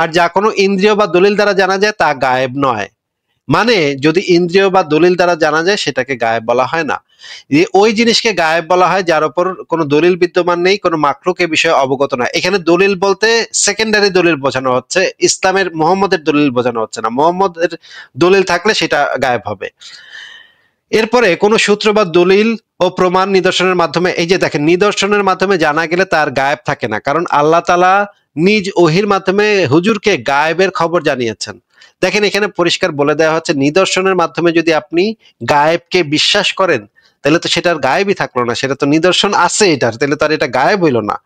Speaker 1: আর যা কোনো ইন্দ্রিয় বা দলিল দ্বারা জানা যায় তা গায়েব নয়। মানে যদি ইন্দ্রিয় বা দলিল দ্বারা জানা যায় সেটাকে গায়েব বলা হয় না। ওই জিনিসকে গায়েব বলা হয় যার উপর কোনো দলিল বিদ্যমান নেই, কোনো মাখলুক এ বিষয়ে অবগত নয়। এখানে দলিল বলতে সেকেন্ডারি দলিল বোঝানো হচ্ছে, ইসলামের মোহাম্মদের দলিল বোঝানো হচ্ছে না। মোহাম্মদের দলিল থাকলে সেটা গায়েব হবে। এরপরে কোন সূত্র বা দলিল ও প্রমাণ নিদর্শনের মাধ্যমে, এই যে দেখেন, নিদর্শনের মাধ্যমে জানা গেলে তার গায়েব থাকে না, কারণ আল্লাহ তাআলা নিজ ওহির মাধ্যমে হুজুরকে গায়েবের খবর জানিয়েছেন। দেখেন এখানে পরিষ্কার বলে দেওয়া হচ্ছে, নিদর্শনের মাধ্যমে যদি আপনি গায়েবকে বিশ্বাস করেন তাহলে তো সেটার গায়েবই থাকলো না, সেটা তো নিদর্শন আছে এটার, তাহলে তো আর এটা গায়েব হইল না।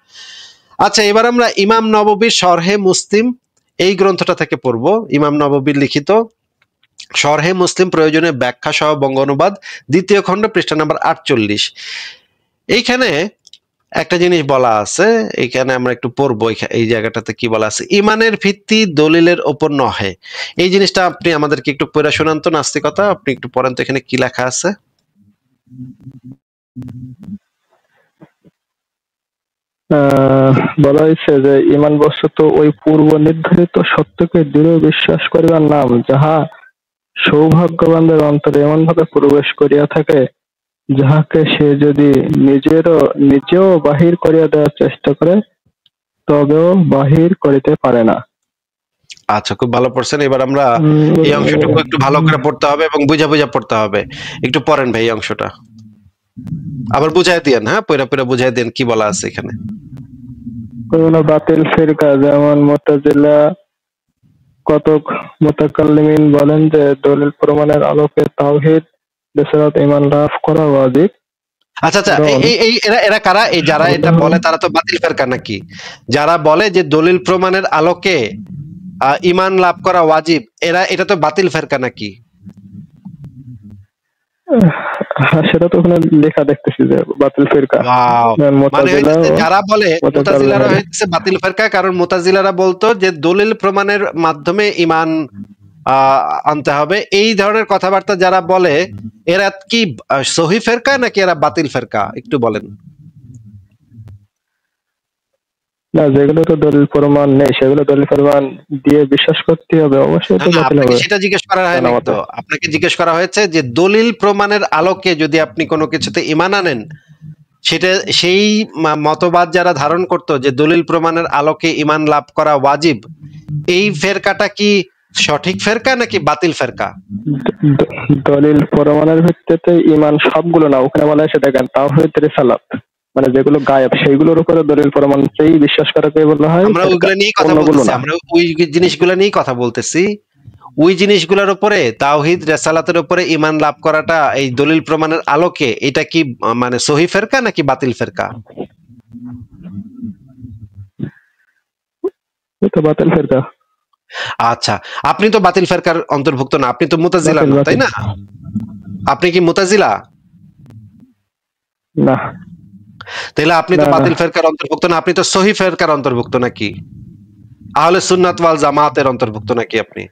Speaker 1: আচ্ছা, এবার আমরা ইমাম নববীর শরহে মুসলিম এই গ্রন্থটা থেকে পড়বো। ইমাম নববীর লিখিত শরহে মুসলিম প্রয়োজনীয় ব্যাখ্যা সহ বঙ্গ অনুবাদ, দ্বিতীয় খণ্ড, পৃষ্ঠা নাম্বার 48। এইখানে একটা জিনিস বলা আছে, এখানে আমরা একটু পড়বো। এই জায়গাটাতে কি বলা আছে, ইমানের ভিত্তি দলিলের ওপর নহে। এই জিনিসটা আপনি আমাদেরকে একটু পড়ে শোনান তো, নাস্তিকতা আপনি একটু পড়েন তো, এখানে কি লেখা আছে।
Speaker 2: বলা হয়েছে যে ঈমান বস্তুত ওই পূর্ব নির্ধারিত সত্যকে দৃঢ় বিশ্বাস করিবার নাম, যাহা সৌভাগ্যবানদের অন্তরে এমন ভাবে প্রবেশ করিয়া থাকে, যাহাকে সে যদি নিজেও বাহির করিয়া দেওয়ার চেষ্টা করে তবেও বাহির করিতে পারে না।
Speaker 1: আচ্ছা, খুব ভালো পড়ছেন। এবার আমরা এই অংশটুকু একটু ভালো করে পড়তে হবে এবং বুঝা বুঝা পড়তে হবে। একটু পড়েন ভাই এই অংশটা, আবার বুঝাই দিয়েন। হ্যাঁ, পয়রা পয়রা বুঝাই দেন কি বলা আছে এখানে।
Speaker 2: কোন বাতিল ফিরকা যেমন মুতাজিলা, কতক মুতাকাল্লিমিন বলেন যে দলিল প্রমাণের আলোকে তাওহীদ রিসালাত ঈমান লাভ করা ওয়াজিব।
Speaker 1: আচ্ছা আচ্ছা, এরা কারা? এই যারা এটা বলে তারা তো বাতিল ফেরকা নাকি? যারা বলে যে দলিল প্রমাণের আলোকে ঈমান লাভ করা ওয়াজিব, এটা তো বাতিল ফেরকা নাকি?
Speaker 2: সেটা তো ওখানে লেখা দেখতেছি যে বাতিল ফিরকা।
Speaker 1: মানে যারা বলে মুতাজিলারা হচ্ছে বাতিল ফিরকা, কারণ মুতাজিলারা বলতো যে দলিল প্রমাণের মাধ্যমে ঈমান আনতে হবে। এই ধরনের কথাবার্তা যারা বলে এরা কি সহি ফিরকা নাকি এরা বাতিল ফিরকা, একটু বলেন।
Speaker 2: না, যেগুলো তো দলিল প্রমাণ নেই সেগুলো দলিল প্রমাণ দিয়ে বিশ্বাস করতে হবে, অবশ্যই তো বাতিল হবে।
Speaker 1: সেটা জিজ্ঞেস করা হয়নি তো, আপনাকে জিজ্ঞেস করা হয়েছে যে দলিল প্রমাণের আলোকে যদি আপনি কোনো কিছুতে ঈমান আনেন, সেটা সেই মতবাদ যারা ধারণ করতো যে দলিল প্রমাণের আলোকে ঈমান লাভ করা ওয়াজিব, এই ফেরকাটা কি সঠিক ফেরকা নাকি বাতিল ফেরকা?
Speaker 2: দলিল প্রমাণের ভিত্তিতে ঈমান সবগুলো না, ওখানে বলা হয় সেটা তাওহীদ রিসালাত, মানে যেগুলো গায়েব সেইগুলোর উপরে দলিল প্রমাণ সেই বিশ্বাস করাকে বলা হয়।
Speaker 1: আমরা ওইগুলো নিয়ে কথা বলতেছি, আমরা ওই জিনিসগুলো নিয়ে কথা বলতেছি। ওই জিনিসগুলোর উপরে তাওহীদ রিসালাতের উপরে ঈমান লাভ করাটা এই দলিল প্রমাণের আলোকে, এটা কি মানে সহি ফেরকা নাকি বাতিল ফেরকা?
Speaker 2: এটা বাতিল ফেরকা।
Speaker 1: আচ্ছা, আপনি তো বাতিল ফেরকার অন্তর্ভুক্ত না, আপনি তো মুতাজিলা না, তাই না? আপনি কি মুতাজিলা?
Speaker 2: না,
Speaker 1: তাহলে আপনি তো বাতিল ফেরকার অন্তর্ভুক্ত না, আপনি তো সহি ফেরকার অন্তর্ভুক্ত নাকি? আহলে সুন্নাত ওয়াল জামাতের অন্তর্ভুক্ত নাকি আপনি?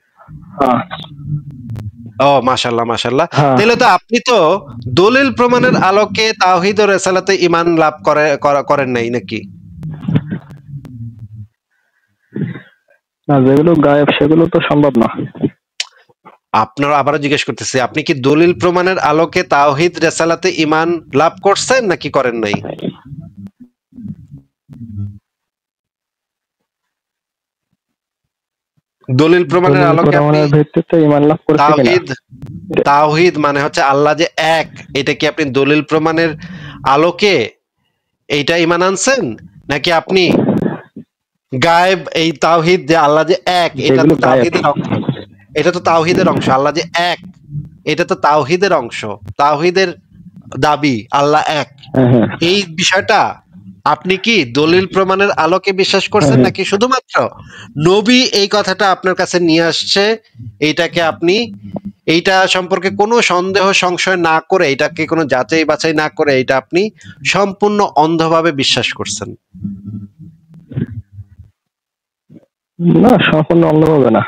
Speaker 1: ও মাশাআল্লাহ মাশাআল্লাহ। তাহলে তো আপনি তো দলিল প্রমাণের আলোকে তাওহীদ ও রিসালাতে ঈমান লাভ করেন নাই নাকি?
Speaker 2: না, যেগুলো গায়েব সেগুলো তো সম্ভব না।
Speaker 1: আপনারা আবারও জিজ্ঞেস করতেছি, আপনি কি দলিল প্রমাণের আলোকে তাওহীদ রিসালাতে ঈমান লাভ করছেন নাকি করেন নাই? দলিল প্রমাণের আলোকে
Speaker 2: ভিত্তিতে ঈমান লাভ করতে কিনা?
Speaker 1: তাওহীদ মানে হচ্ছে আল্লাহ যে এক, এটা কি আপনি দলিল প্রমাণের আলোকে এইটা ঈমান আনছেন, নাকি আপনি গায়েব এই তাওহীদ যে আল্লাহ যে এক, এটা তো তাওহীদের অংশ, এটা তো তাওহীদের অংশ, আল্লাহ যে এক এটা তো তাওহীদের অংশ, তাওহীদের দাবি আল্লাহ এক, এই বিষয়টা আপনি কি দলিল প্রমাণের আলোকে বিশ্বাস করছেন নাকি শুধুমাত্র নবী এই কথাটা আপনার কাছে নিয়ে আসছে, এইটাকে আপনি এইটা সম্পর্কে কোনো সন্দেহ সংশয় না করে, এটাকে কোনো যাচাই বাছাই না করে এটা আপনি সম্পূর্ণ অন্ধভাবে বিশ্বাস করছেন?
Speaker 2: না, সম্পূর্ণ অন্ধভাবে না।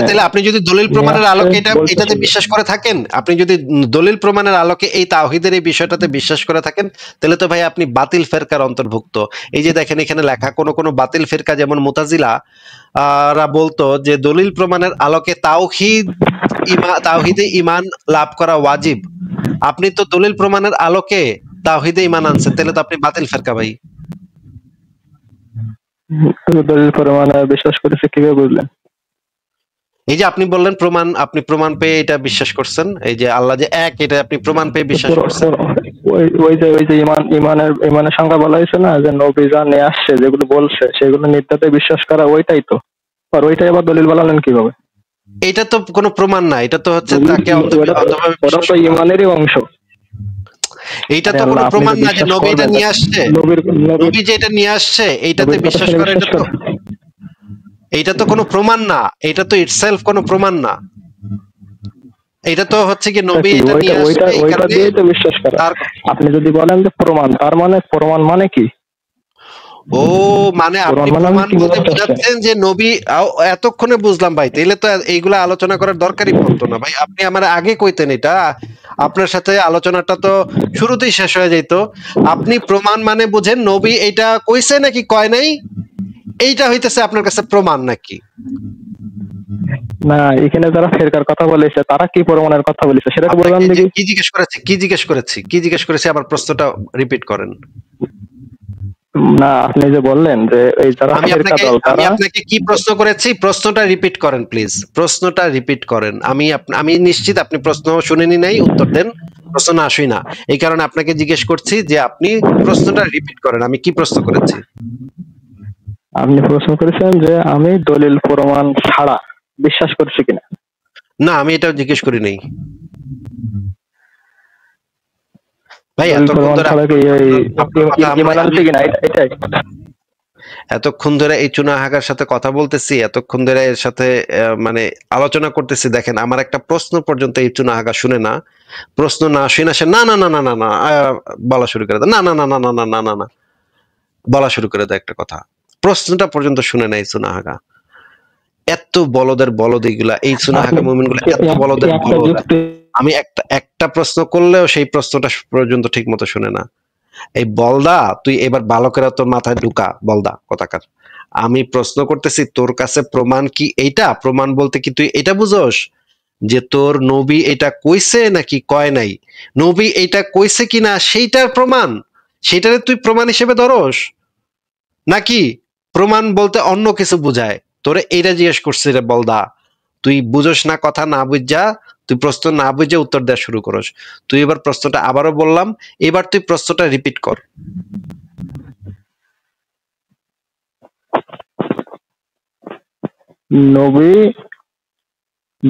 Speaker 1: তাহলে আপনি যদি দলিল প্রমাণের আলোকে এটাতে বিশ্বাস করে থাকেন, আপনি যদি দলিল প্রমাণের আলোকে এই তাওহীদের এই বিষয়টাতে বিশ্বাস করে থাকেন, তাহলে তো ভাই আপনি বাতিল ফেরকার অন্তর্ভুক্ত। এই যে দেখেন এখানে লেখা, কোন বাতিল ফেরকা যেমন মুতাজিলা রা বলতো যে দলিল প্রমাণের আলোকে তাওহীদে ঈমান লাভ করা ওয়াজিব, আপনি তো দলিল প্রমাণের আলোকে তাওহীদে ঈমান আনছেন, তাহলে তো আপনি বাতিল ফেরকা ভাই।
Speaker 2: দলিল প্রমাণে বিশ্বাস করেছে কিভাবে বুঝলেন?
Speaker 1: এই যে আপনি বললেন প্রমাণ, আপনি প্রমাণ পেয়ে এটা বিশ্বাস করছেন, এই যে আল্লাহ যে এক এটা আপনি প্রমাণ পেয়ে বিশ্বাস করছেন।
Speaker 2: ওই যে ঈমানের সংজ্ঞা বলা হয়েছে না, যে নবী যা নিয়ে আসছে যেগুলো বলছে সেগুলো নির্দ্বিধায় বিশ্বাস করা, ওইটাই তো। আর ওইটাই আবার দলিল বানালেন কিভাবে?
Speaker 1: এটা তো কোনো প্রমাণ না, এটা তো হচ্ছে তাকে অন্ধভাবে
Speaker 2: ঈমানেরই অংশ।
Speaker 1: এইটা তো কোনো প্রমাণ না যে নবী এটা নিয়ে আসছে, নবী যে এটা নিয়ে আসছে এইটাতে বিশ্বাস করে, এটা তো কোনো প্রমাণ না, এটা তো ইটসেলফ কোনো প্রমাণ না, এটা তো হচ্ছে কি নবী এটা নিয়ে আসছে
Speaker 2: ওইটা দিয়ে তো বিশ্বাস করা। আপনি যদি বলেন যে প্রমাণ, তার মানে প্রমাণ মানে কি?
Speaker 1: ও মানে আপনি প্রমাণ বলতে বোঝাচ্ছেন যে নবী, এতক্ষণে বুঝলাম ভাই, তাহলে তো এইগুলা আলোচনা করার দরকারই পড়তো না ভাই, আপনি আমার আগে কইতেন, এটা আপনার সাথে আলোচনাটা তো শুরুতেই শেষ হয়ে যেত। আপনি প্রমাণ মানে বুঝেন নবী এটা কইছে নাকি কয় নাই, এইটা হইতেছে আপনার কাছে প্রমাণ নাকি?
Speaker 2: না, এখানে যারা ফেরকার কথা বলেছে তারা কি প্রমাণের কথা বলেছে সেটা তো বললাম। দেখি
Speaker 1: কি জিজ্ঞেস করেছি আবার প্রশ্নটা রিপিট করেন।
Speaker 2: না, আপনি যে বললেন যে এই যারা ফেরকা দল,
Speaker 1: আমি আপনাকে কি প্রশ্ন করেছি, প্রশ্নটা রিপিট করেন প্লিজ, প্রশ্নটা রিপিট করেন। আমি নিশ্চিত আপনি প্রশ্ন শুনেনি নাই, উত্তর দেন, প্রশ্ন না আসুই না, এই কারণে আপনাকে জিজ্ঞেস করছি যে আপনি প্রশ্নটা রিপিট করেন, আমি কি প্রশ্ন করেছি।
Speaker 2: আপনি প্রশ্ন করেছেন যে আমি দলিল প্রমাণ ছাড়া বিশ্বাস করছি কিনা।
Speaker 1: না, আমি এটা জিজ্ঞেস করি নাই ভাই।
Speaker 2: দলিল
Speaker 1: এতক্ষণ
Speaker 2: প্রমাণ
Speaker 1: ধরে
Speaker 2: ছাড়া কি
Speaker 1: আপনার কথা
Speaker 2: ইমান আনছি কিনা, এটাই।
Speaker 1: এতক্ষণ ধরে এই চুনা হাগার সাথে কথা বলতেছি, এতক্ষণ ধরে এর সাথে মানে আলোচনা করতেছি। দেখেন, আমার একটা প্রশ্ন পর্যন্ত এই চুনা হাগা শুনে না। প্রশ্ন না শুনে সে না না না না না না বলা শুরু করে দেয়, না না না না না না না না না বলা শুরু করে দেয় একটা কথা। প্রশ্নটা পর্যন্ত শুনে না এই চুনা হাগা। এত বলদের বলদ এইগুলা, এই চুনা হাগা মুমিন গুলা এত বলদের বলদ। আমি একটা প্রশ্ন করলেও সেই প্রশ্নটা পর্যন্ত ঠিক মতো শুনে না। এই বলদা, তুই এবার ভালো করে তোর মাথায় ঢুকা বলদা কথাকার। আমি প্রশ্ন করতেছি, তোর কাছে প্রমাণ কি এইটা? প্রমাণ বলতে কি তুই এটা বুঝোস যে তোর নবী এটা কইছে নাকি কয় নাই? নবী এটা কইছে কিনা সেইটার প্রমাণ, সেটারে তুই প্রমাণ হিসেবে ধরস, নাকি প্রমাণ বলতে অন্য কিছু বুঝায়? তোরে এইটা জিজ্ঞেস করছি রে বলদা। তুই বুঝোস না, কথা না বুঝা তুই প্রশ্ন না বুঝে উত্তর দেওয়া শুরু করস। তুই এবার প্রশ্নটা আবারও বললাম, এবার তুই প্রশ্নটা রিপিট কর।
Speaker 2: নবী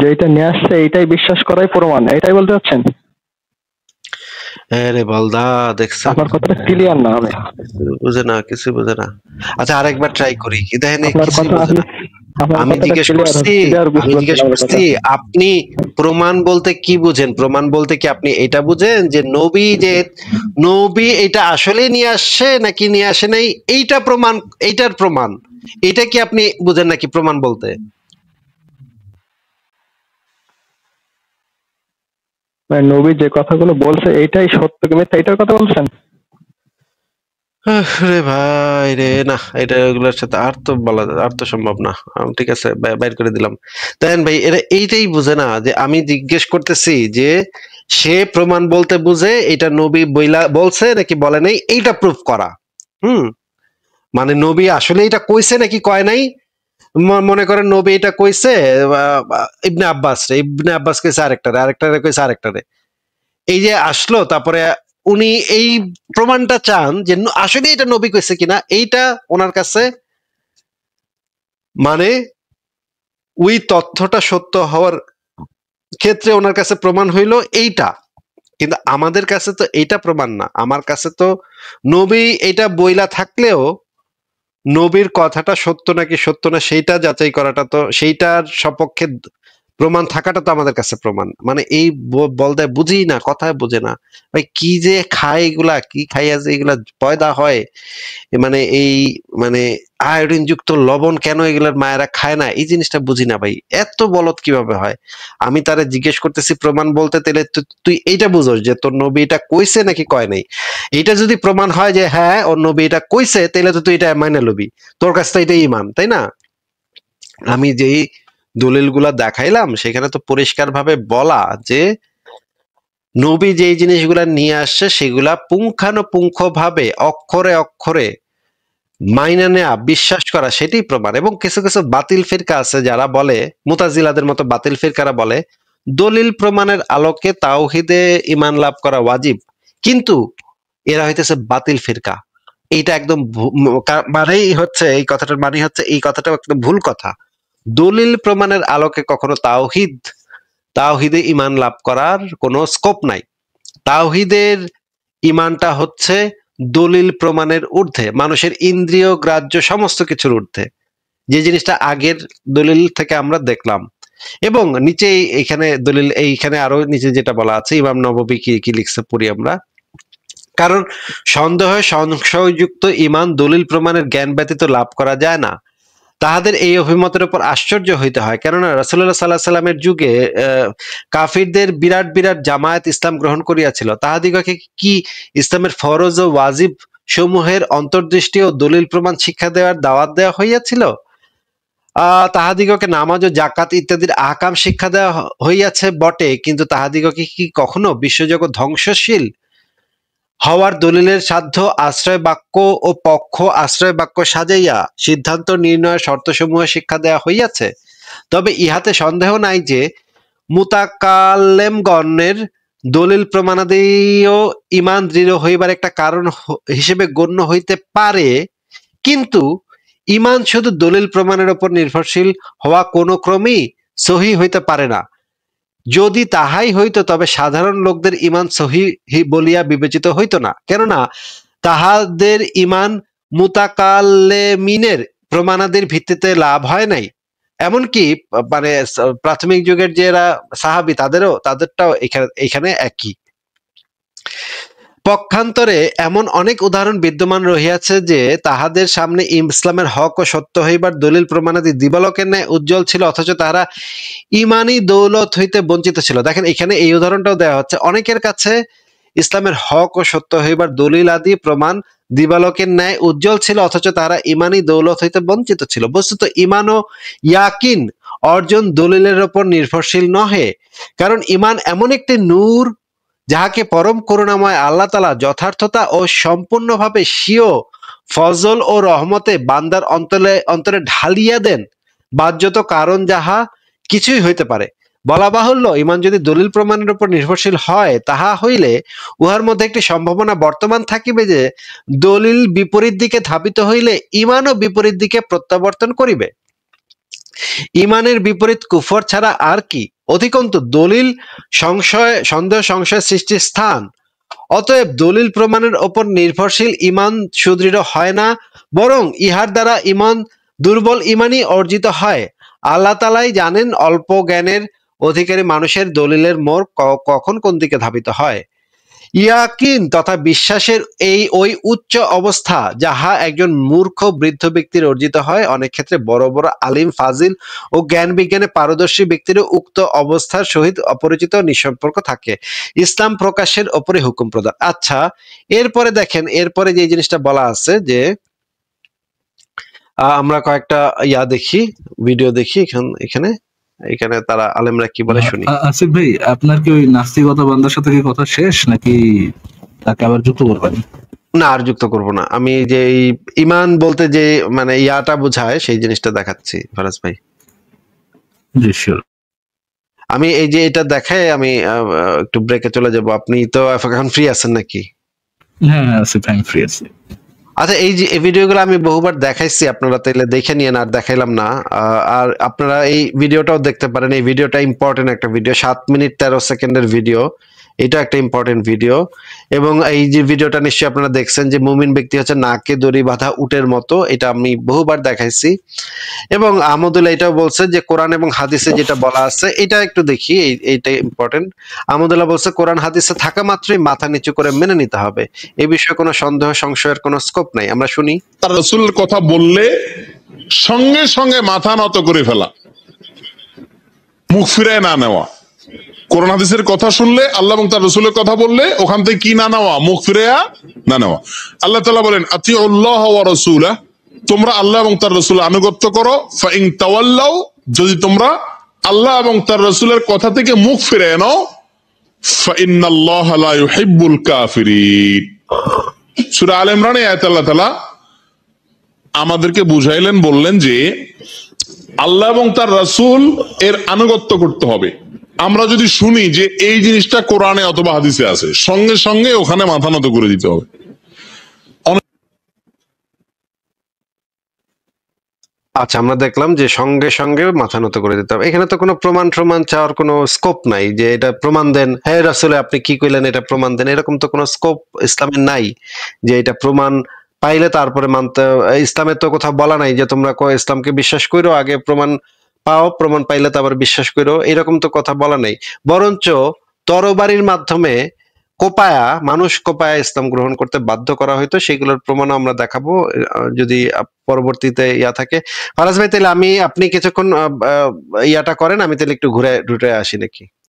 Speaker 2: যেটা নিয়ে আসছে এইটাই বিশ্বাস করাই প্রমাণ, এটাই বলতে চাচ্ছেন?
Speaker 1: আরে বলদা, দেখছেন
Speaker 2: আপনার কথাটা ক্লিয়ার না। আমি
Speaker 1: বুঝে না, কিছু বুঝে না। আচ্ছা, আরেকবার ট্রাই করি। কি দেখেন,
Speaker 2: আপনার
Speaker 1: কিছুই
Speaker 2: কথা
Speaker 1: বুঝে না। আমি জিজ্ঞেস করছি আপনি প্রমাণ বলতে কি বুঝেন? প্রমাণ বলতে কি আপনি এটা বুঝেন যে নবী এটা আসলে নিয়ে আসছে নাকি নিয়ে আসে নাই, এইটা প্রমাণ, এইটার প্রমাণ, এটা কি আপনি বুঝেন নাকি প্রমাণ বলতে?
Speaker 2: নবী যে কথাগুলো বলছে এইটাই সত্য কি মিথ্যা এটার কথা বলছেন?
Speaker 1: রে ভাই রে, না, এটা এগুলোর সাথে আর তো বলা, আর তো সম্ভব না। ঠিক আছে, বাইর করে দিলাম। দেখেন ভাই, এরা এইটাই বুঝে না যে আমি জিজ্ঞেস করতেছি যে সে প্রমাণ বলতে বুঝে এটা নবী বলছে নাকি বলে নাই, এইটা প্রুফ করা। মানে নবী আসলে এটা কইছে নাকি কয় নাই। মনে করেন নবী এটা কইছে ইবনে আব্বাস কইছে আরেকটারে কইছে আরেকটারে। এই যে আসলো, তারপরে উনি এই প্রমাণটা চান যে আসলে এটা নবী কইছে কিনা, এইটা ওনার কাছে মানে ওই তথ্যটা সত্য হওয়ার ক্ষেত্রে ওনার কাছে প্রমাণ হইল এইটা। কিন্তু আমাদের কাছে তো এইটা প্রমাণ না। আমার কাছে তো নবী এটা বইলা থাকলেও নবীর কথাটা সত্য নাকি সত্য না সেইটা যাচাই করাটা, তো সেইটার সপক্ষে প্রমাণ থাকাটা তো আমাদের কাছে প্রমাণ। মানে এই বলদায় বুঝি না, কথায় বুঝে না ভাই। কি যে খায় এগুলা, কি খাইয়া যে এগুলা পয়দা হয়, মানে এই মানে আয়োডিন যুক্ত লবণ কেন এগুলার মায়েরা খায় না, এই জিনিসটা বুঝি না ভাই। এত বলদ কিভাবে হয়? আমি তারে জিজ্ঞেস করতেছি প্রমাণ বলতে, তাহলে তুই এইটা বুঝোস যে তোর নবী এটা কইছে নাকি কয় নাই। এটা যদি প্রমাণ হয় যে হ্যাঁ ওর নবী এটা কইছে, তাহলে তো তুই এটা মাইনে লবি, তোর কাছে তো এটাই ইমান, তাই না? আমি যেই দলিলগুলা দেখাইলাম সেখানে তো পরিষ্কার ভাবে বলা যে নবী যেই জিনিসগুলা নিয়ে আসছে সেগুলা পুঙ্খানুপুঙ্খ ভাবে অক্ষরে অক্ষরে মাইনা নেয়া, বিশ্বাস করা, সেটাই প্রমাণ। এবং কিছু কিছু বাতিল ফিরকা আছে যারা বলে, মুতাজিলাদের মতো বাতিল ফিরকারা বলে দলিল প্রমাণের আলোকে তাওহিদে ইমান লাভ করা ওয়াজিব। কিন্তু এরা হইতেছে বাতিল ফিরকা। এইটা একদম মানেই হচ্ছে, এই কথাটার মানে হচ্ছে, এই কথাটা একদম ভুল কথা। দলিল প্রমাণের আলোকে কখনো তাওহিদে ইমান লাভ করার কোনো স্কোপ নাই। তাওহিদের ইমানটা হচ্ছে দলিল প্রমাণের ঊর্ধ্বে, মানুষের ইন্দ্রিয় গ্রাহ্য সমস্ত কিছুর ঊর্ধ্বে, যে জিনিসটা আগের দলিল থেকে আমরা দেখলাম। এবং নিচে এইখানে দলিল, এইখানে আরো নিচে যেটা বলা আছে, ইমাম নববী কি কি লিখছে পড়ি আমরা। কারণ সন্দেহে সংশয়যুক্ত ইমান দলিল প্রমাণের জ্ঞান ব্যতীত লাভ করা যায় না। তাহাদের এই অভিমতের উপর আশ্চর্য হইতে হয়, কেননা রাসূলুল্লাহ সাল্লাল্লাহু আলাইহি সাল্লামের যুগে কাফিরদের বিরাট বিরাট জামায়াত ইসলাম গ্রহণ করিয়াছিল। তাহাদিগকে কি ইসলামের ফরজ ও ওয়াজিব সমূহের অন্তর্দৃষ্টি ও দলিল প্রমাণ শিক্ষা দেওয়ার দাওয়াত দেওয়া হইয়াছিল? তাহাদিগকে নামাজ ও জাকাত ইত্যাদির আহকাম শিক্ষা দেওয়া হইয়াছে বটে, কিন্তু তাহাদিগকে কি কখনো বিশ্বজগৎ ধ্বংসশীল হওয়ার দলিলের সাধ্য আশ্রয় বাক্য ও পক্ষ আশ্রয় বাক্য সাজাইয়া সিদ্ধান্ত নির্ণয়ের শর্তসমূহ শিক্ষা দেওয়া হইয়াছে? তবে ইহাতে সন্দেহ নাই যে মুতাকাল্লেমগণের দলিল প্রমাণাদিও ইমান দৃঢ় হইবার একটা কারণ হিসেবে গণ্য হইতে পারে, কিন্তু ইমান শুধু দলিল প্রমাণের উপর নির্ভরশীল হওয়া কোনো ক্রমেই সহি হইতে পারে না। যদি তাহাই হইতো তবে সাধারণ লোকদের ইমান সহি বলিয়া বিবেচিত হইতো না, কেননা তাহাদের ইমান মুতাকাল্লিমিনের প্রমাণাদির ভিত্তিতে লাভ হয় নাই। এমনকি মানে প্রাথমিক যুগের যারা সাহাবী তাদেরটাও এখানে একই। পক্ষান্তরে এমন অনেক উদাহরণ বিদ্যমান রহিয়াছে যে তাহাদের সামনে ইসলামের হক ও সত্য হইবার দলিল প্রমাণাদি দিবালোকের ন্যায় উজ্জ্বল ছিল, অথচ তাহারা ইমানি দৌলত হইতে বঞ্চিত ছিল। দেখেন এখানে এই উদাহরণটাও দেওয়া হচ্ছে, অনেকের কাছে ইসলামের হক ও সত্য হইবার দলিল আদি প্রমাণ দিবালোকের ন্যায় উজ্জ্বল ছিল, অথচ তারা ইমানি দৌলত হইতে বঞ্চিত ছিল। বস্তুত ইমান ও ইয়াকিন অর্জন দলিলের উপর নির্ভরশীল নহে, কারণ ইমান এমন একটি নূর যাহাকে পরম করুণাময় আল্লাহ তাআলা যথার্থতা ও সম্পূর্ণভাবে স্বীয় ফজল ও রহমতে বান্দার অন্তরে ঢালিয়া দেন, বাহ্যত কারণ যাহা কিছুই হইতে পারে। বলা বাহুল্য, ইমান যদি দলিল প্রমাণের উপর নির্ভরশীল হয়, তাহা হইলে উহার মধ্যে একটি সম্ভাবনা বর্তমান থাকিবে যে দলিল বিপরীত দিকে ধাবিত হইলে ইমানও বিপরীত দিকে প্রত্যাবর্তন করিবে। ইমানের বিপরীত কুফর ছাড়া আর কি? অধিকন্তু দলিল সন্দেহ সংশয় সৃষ্টির স্থান। অতএব দলিল প্রমাণের ওপর নির্ভরশীল ইমান সুদৃঢ় হয় না, বরং ইহার দ্বারা ইমান দুর্বল ইমানই অর্জিত হয়। আল্লাহ তাআলাই জানেন অল্প জ্ঞানের অধিকারী মানুষের দলিলের মোড় কখন কোন দিকে ধাবিত হয়। ইয়াকিন তথা বিশ্বাসের ওই উচ্চ অবস্থা যাহা একজন মূর্খ বৃদ্ধ ব্যক্তির অর্জিত হয়, অনেক ক্ষেত্রে বড় বড় আলিম ফাজিল ও জ্ঞান বিজ্ঞানে পারদর্শী ব্যক্তিরও উক্ত অবস্থার সহিত অপরিচিত নিঃসম্পর্ক থাকে। ইসলাম প্রকাশের ওপরে হুকুম প্রদান। আচ্ছা, এরপরে দেখেন, এরপরে যে জিনিসটা বলা আছে যে আমরা কয়েকটা দেখি, ভিডিও দেখি এখানে তারা আলেমরা কি বলে শুনি।
Speaker 3: আসিফ ভাই, আপনার কি ওই নাস্তিকতা বান্দার সাথে কি কথা শেষ, নাকি তাকে আবার যুক্ত করবেন?
Speaker 1: না, আর যুক্ত করব না। আমি যে ইমান বলতে যে মানে ইয়াটা বোঝায় সেই জিনিসটা দেখাচ্ছি ফারাজ ভাই।
Speaker 3: জি শিওর।
Speaker 1: আমি এই যে এটা দেখায় আমি একটু ব্রেকে চলে যাব। আপনি তো এখন ফ্রি আছেন নাকি?
Speaker 3: হ্যাঁ আসিফ, আমি ফ্রি আছি।
Speaker 1: আচ্ছা, এই যে ভিডিওগুলো আমি বহুবার দেখাইছি, আপনারা তাইলে দেখে নিয়েন, আর দেখাইলাম না। আর আপনারা এই ভিডিওটাও দেখতে পারেন। এই ভিডিওটা ইম্পর্টেন্ট একটা ভিডিও, 7 মিনিট 13 সেকেন্ডের ভিডিও। এটা একটা ইম্পর্টেন্ট ভিডিও। এবং এই যে ভিডিওটা নিশ্চয়ই আপনারা দেখছেন যে মুমিন ব্যক্তি হচ্ছে নাকে দড়ি বাঁধা উটের মতো, এটা আমি বহুবার দেখাইছি। এবং আহমদুল্লাহ এটাও বলছে যে কোরআন এবং হাদিসে যেটা বলা আছে এটা একটু দেখি, এইটা ইম্পর্টেন্ট। আহমদুল্লাহ বলছে কোরআন হাদিসে থাকা মাত্রই মাথা নিচু করে মেনে নিতে হবে, এই বিষয়ে কোনো সন্দেহ সংশয়ের কোনো স্কোপ নাই। আমরা শুনি।
Speaker 4: তার রাসূলের কথা বললে সঙ্গে সঙ্গে মাথা নত করে ফেলা, মুখ ফিরায় না নেওয়া। কোরআন হাদিসের কথা শুনলে, আল্লাহ এবং তার রাসূলের কথা বললে ওখান থেকে কি না নেওয়া, মুখ ফিরায়া না নেওয়া। আল্লাহ তাআলা বলেন আতিউল্লাহ ওয়া রাসূলা, তোমরা আল্লাহ এবং তার রাসূলের আনুগত্য করো। ফাইন তাওয়াল্লাউ, যদি তোমরা আল্লাহ এবং তার রাসূলের কথা থেকে মুখ ফিরিয়ে নাও, ফাইন্নাল্লাহা লা ইউহিব্বুল কাফিরিন। সূরা আলে ইমরানে আয়াত আল্লাহ তাআলা আমাদেরকে বুঝাইলেন, বললেন যে আল্লাহ এবং তার রাসূল এর আনুগত্য করতে হবে। আমরা যদি শুনি যে এই জিনিসটা কোরআনে অথবা হাদিসে আছে, সঙ্গে সঙ্গে ওখানে মাথা নত করে দিতে হবে।
Speaker 1: আচ্ছা, আমরা দেখলাম যে সঙ্গে সঙ্গে মাথা নত করে দিতে হবে। এখানে তো কোনো প্রমাণ চাওয়ার কোনো স্কোপ নাই যে এটা প্রমাণ দেন, হ্যাঁ রাসূলে আপনি কি কইলেন এটা প্রমাণ দেন, এরকম তো কোনো স্কোপ ইসলামের নাই যে এটা প্রমাণ পাইলে তারপরে মানতে। ইসলামের তো কোথাও বলা নাই যে তোমরা ইসলামকে বিশ্বাস করো, আগে প্রমাণ পাও, প্রমাণ পাইলে তারপর বিশ্বাস করো, এরকম তো কথা বলা নাই। বরঞ্চ তরবারির মাধ্যমে মানুষ কোপায়া ইসলাম গ্রহণ করতে বাধ্য করা হইতো, সেগুলোর প্রমাণ আমরা দেখাবো যদি পরবর্তীতে থাকে। ফারাজ ভাই, তাহলে আপনি কিছুক্ষণ ইয়াটা করেন, আমি তাহলে একটু ঘুরে আসি নাকি?